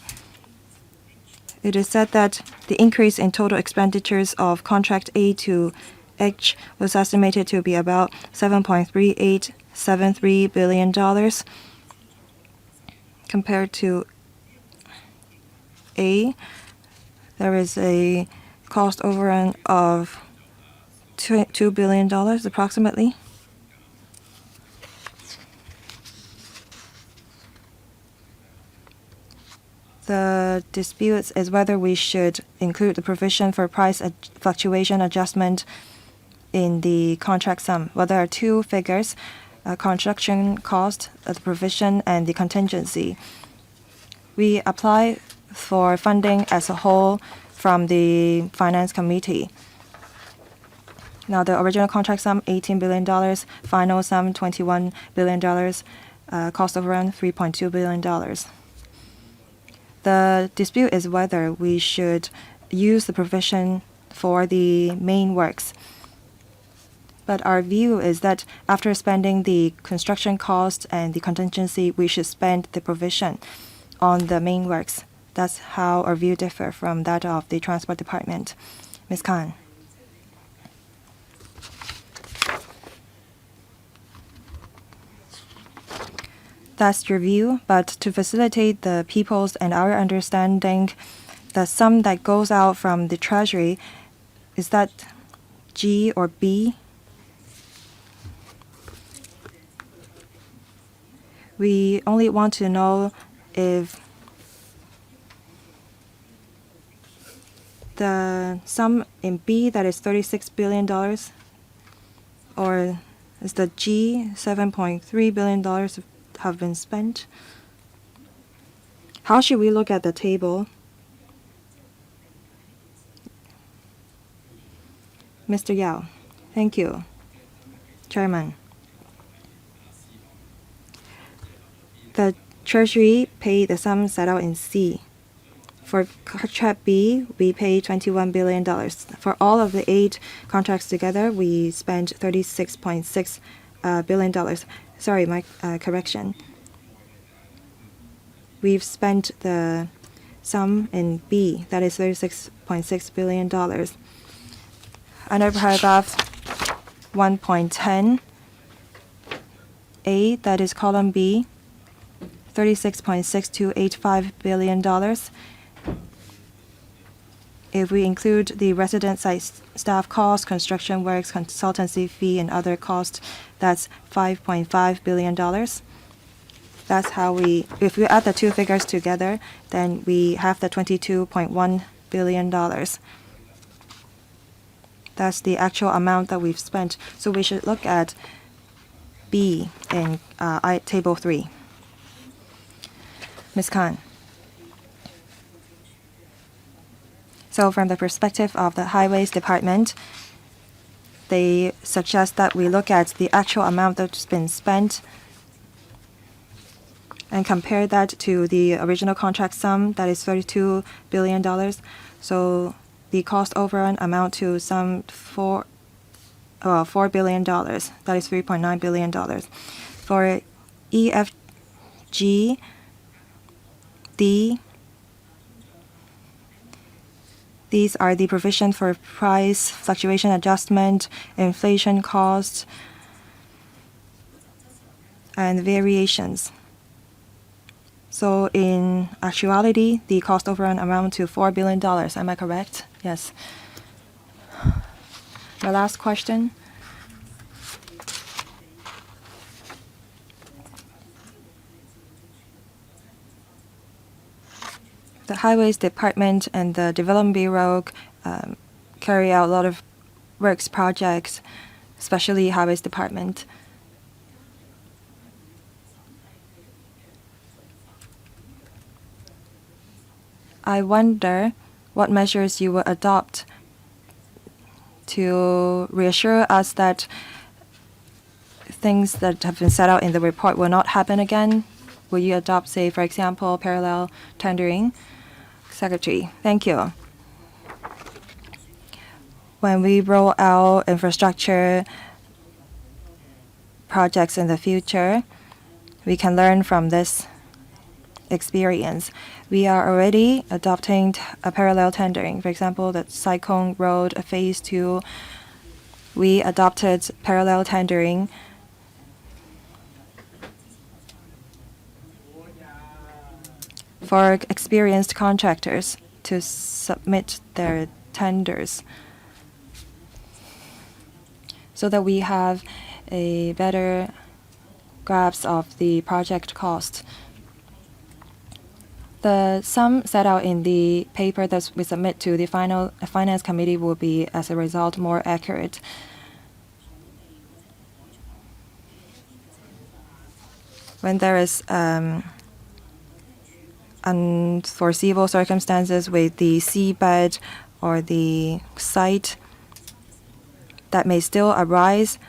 it is said that the increase in total expenditures of contract A to H was estimated to be about $7.3873 billion compared to A. There is a cost overrun of $2 billion approximately. The dispute is whether we should include the provision for price fluctuation adjustment in the contract sum. Well, there are two figures, construction cost, the provision, and the contingency. We apply for funding as a whole from the Finance Committee. Now, the original contract sum, $18 billion, final sum, $21 billion, cost overrun, $3.2 billion. The dispute is whether we should use the provision for the main works. But our view is that after spending the construction cost and the contingency, we should spend the provision on the main works. That's how our view differs from that of the Transport Department. Ms. Khan. That's your view, but to facilitate the people's and our understanding, the sum that goes out from the Treasury, is that G or B? We only want to know if the sum in B, that is $36 billion, or is the G, $7.3 billion have been spent? How should we look at the table? Mr. Yao. Thank you. Chairman. The Treasury paid the sum set out in C. For contract B, we paid $21 billion. For all of the 8 contracts together, we spent $36.6 billion. Sorry, my correction. We've spent the sum in B, that is $36.6 billion. Under paragraph 1.10, A, that is column B, $36.6285 billion. If we include the resident site staff costs, construction works, consultancy fee, and other costs, that's $5.5 billion. That's how if we add the two figures together, then we have the $22.1 billion. That's the actual amount that we've spent. So we should look at B in table 3. Ms. Khan. So from the perspective of the Highways Department, they suggest that we look at the actual amount that's been spent and compare that to the original contract sum, that is $32 billion. So the cost overrun amount to some $4 billion. That is $3.9 billion. For E, F, G, D, these are the provision for price fluctuation adjustment, inflation costs, and variations. So in actuality, the cost overrun amount to $4 billion. Am I correct? Yes. The last question. The Highways Department and the Development Bureau carry out a lot of works projects, especially Highways Department. I wonder what measures you will adopt to reassure us that things that have been set out in the report will not happen again. Will you adopt, say, for example, parallel tendering? Secretary, thank you. When we roll out infrastructure projects in the future, we can learn from this experience. We are already adopting a parallel tendering. For example, the Cyclone Road Phase 2, we adopted parallel tendering. For experienced contractors to submit their tenders so that we have a better grasp of the project cost. The sum set out in the paper that we submit to the finance committee will be, as a result, more accurate. When there is unforeseeable circumstances with the seabed or the site, that may still arise,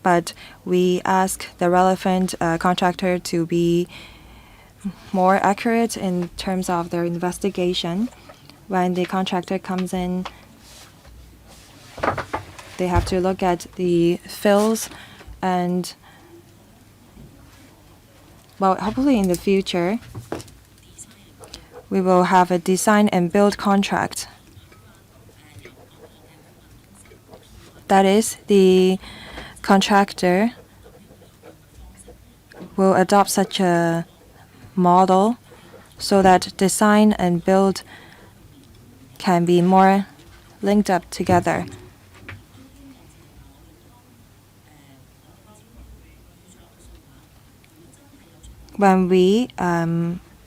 but we ask the relevant contractor to be more accurate in terms of their investigation. When the contractor comes in, they have to look at the fills and, well, hopefully in the future, we will have a design and build contract. That is, the contractor will adopt such a model so that design and build can be more linked up together. When we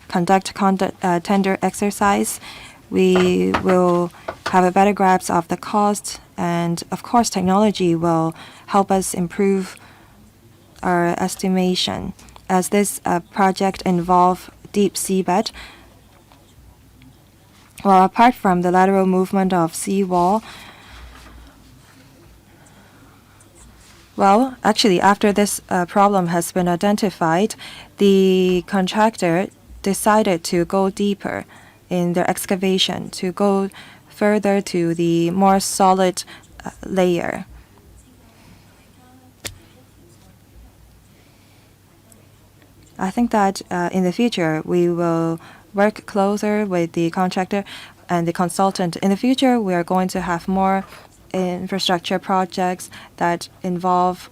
conduct tender exercise, we will have a better grasp of the cost, and of course technology will help us improve our estimation. As this project involves deep seabed, well, apart from the lateral movement of seawall, well, actually, after this problem has been identified, the contractor decided to go deeper in their excavation, to go further to the more solid layer. I think that in the future, we will work closer with the contractor and the consultant. In the future, we are going to have more infrastructure projects that involve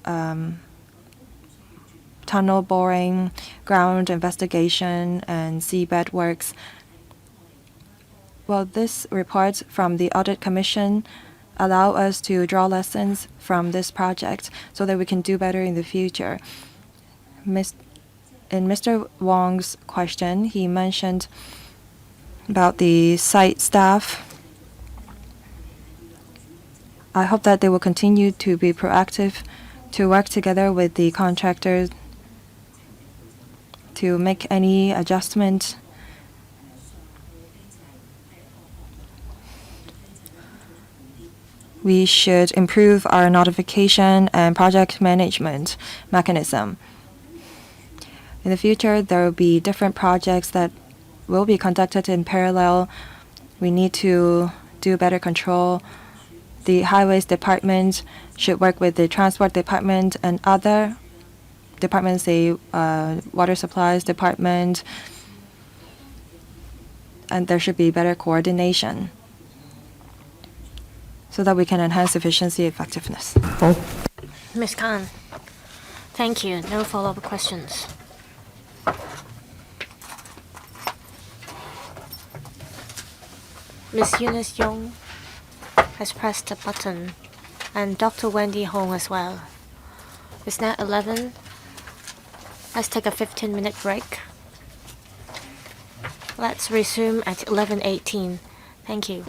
tunnel boring, ground investigation, and seabed works. Well, this report from the Audit Commission allow us to draw lessons from this project so that we can do better in the future. In Mr. Wong's question, he mentioned about the site staff. I hope that they will continue to be proactive, to work together with the contractors to make any adjustment. We should improve our notification and project management mechanism. In the future, there will be different projects that will be conducted in parallel. We need to do better control. The Highways Department should work with the Transport Department and other departments, the Water Supplies Department, and there should be better coordination so that we can enhance efficiency and effectiveness. Ms. Khan, thank you. No follow-up questions. Ms. Eunice Yong has pressed the button, and Dr. Wendy Hong as well. It's now 11. Let's take a 15-minute break. Let's resume at 11:18. Thank you.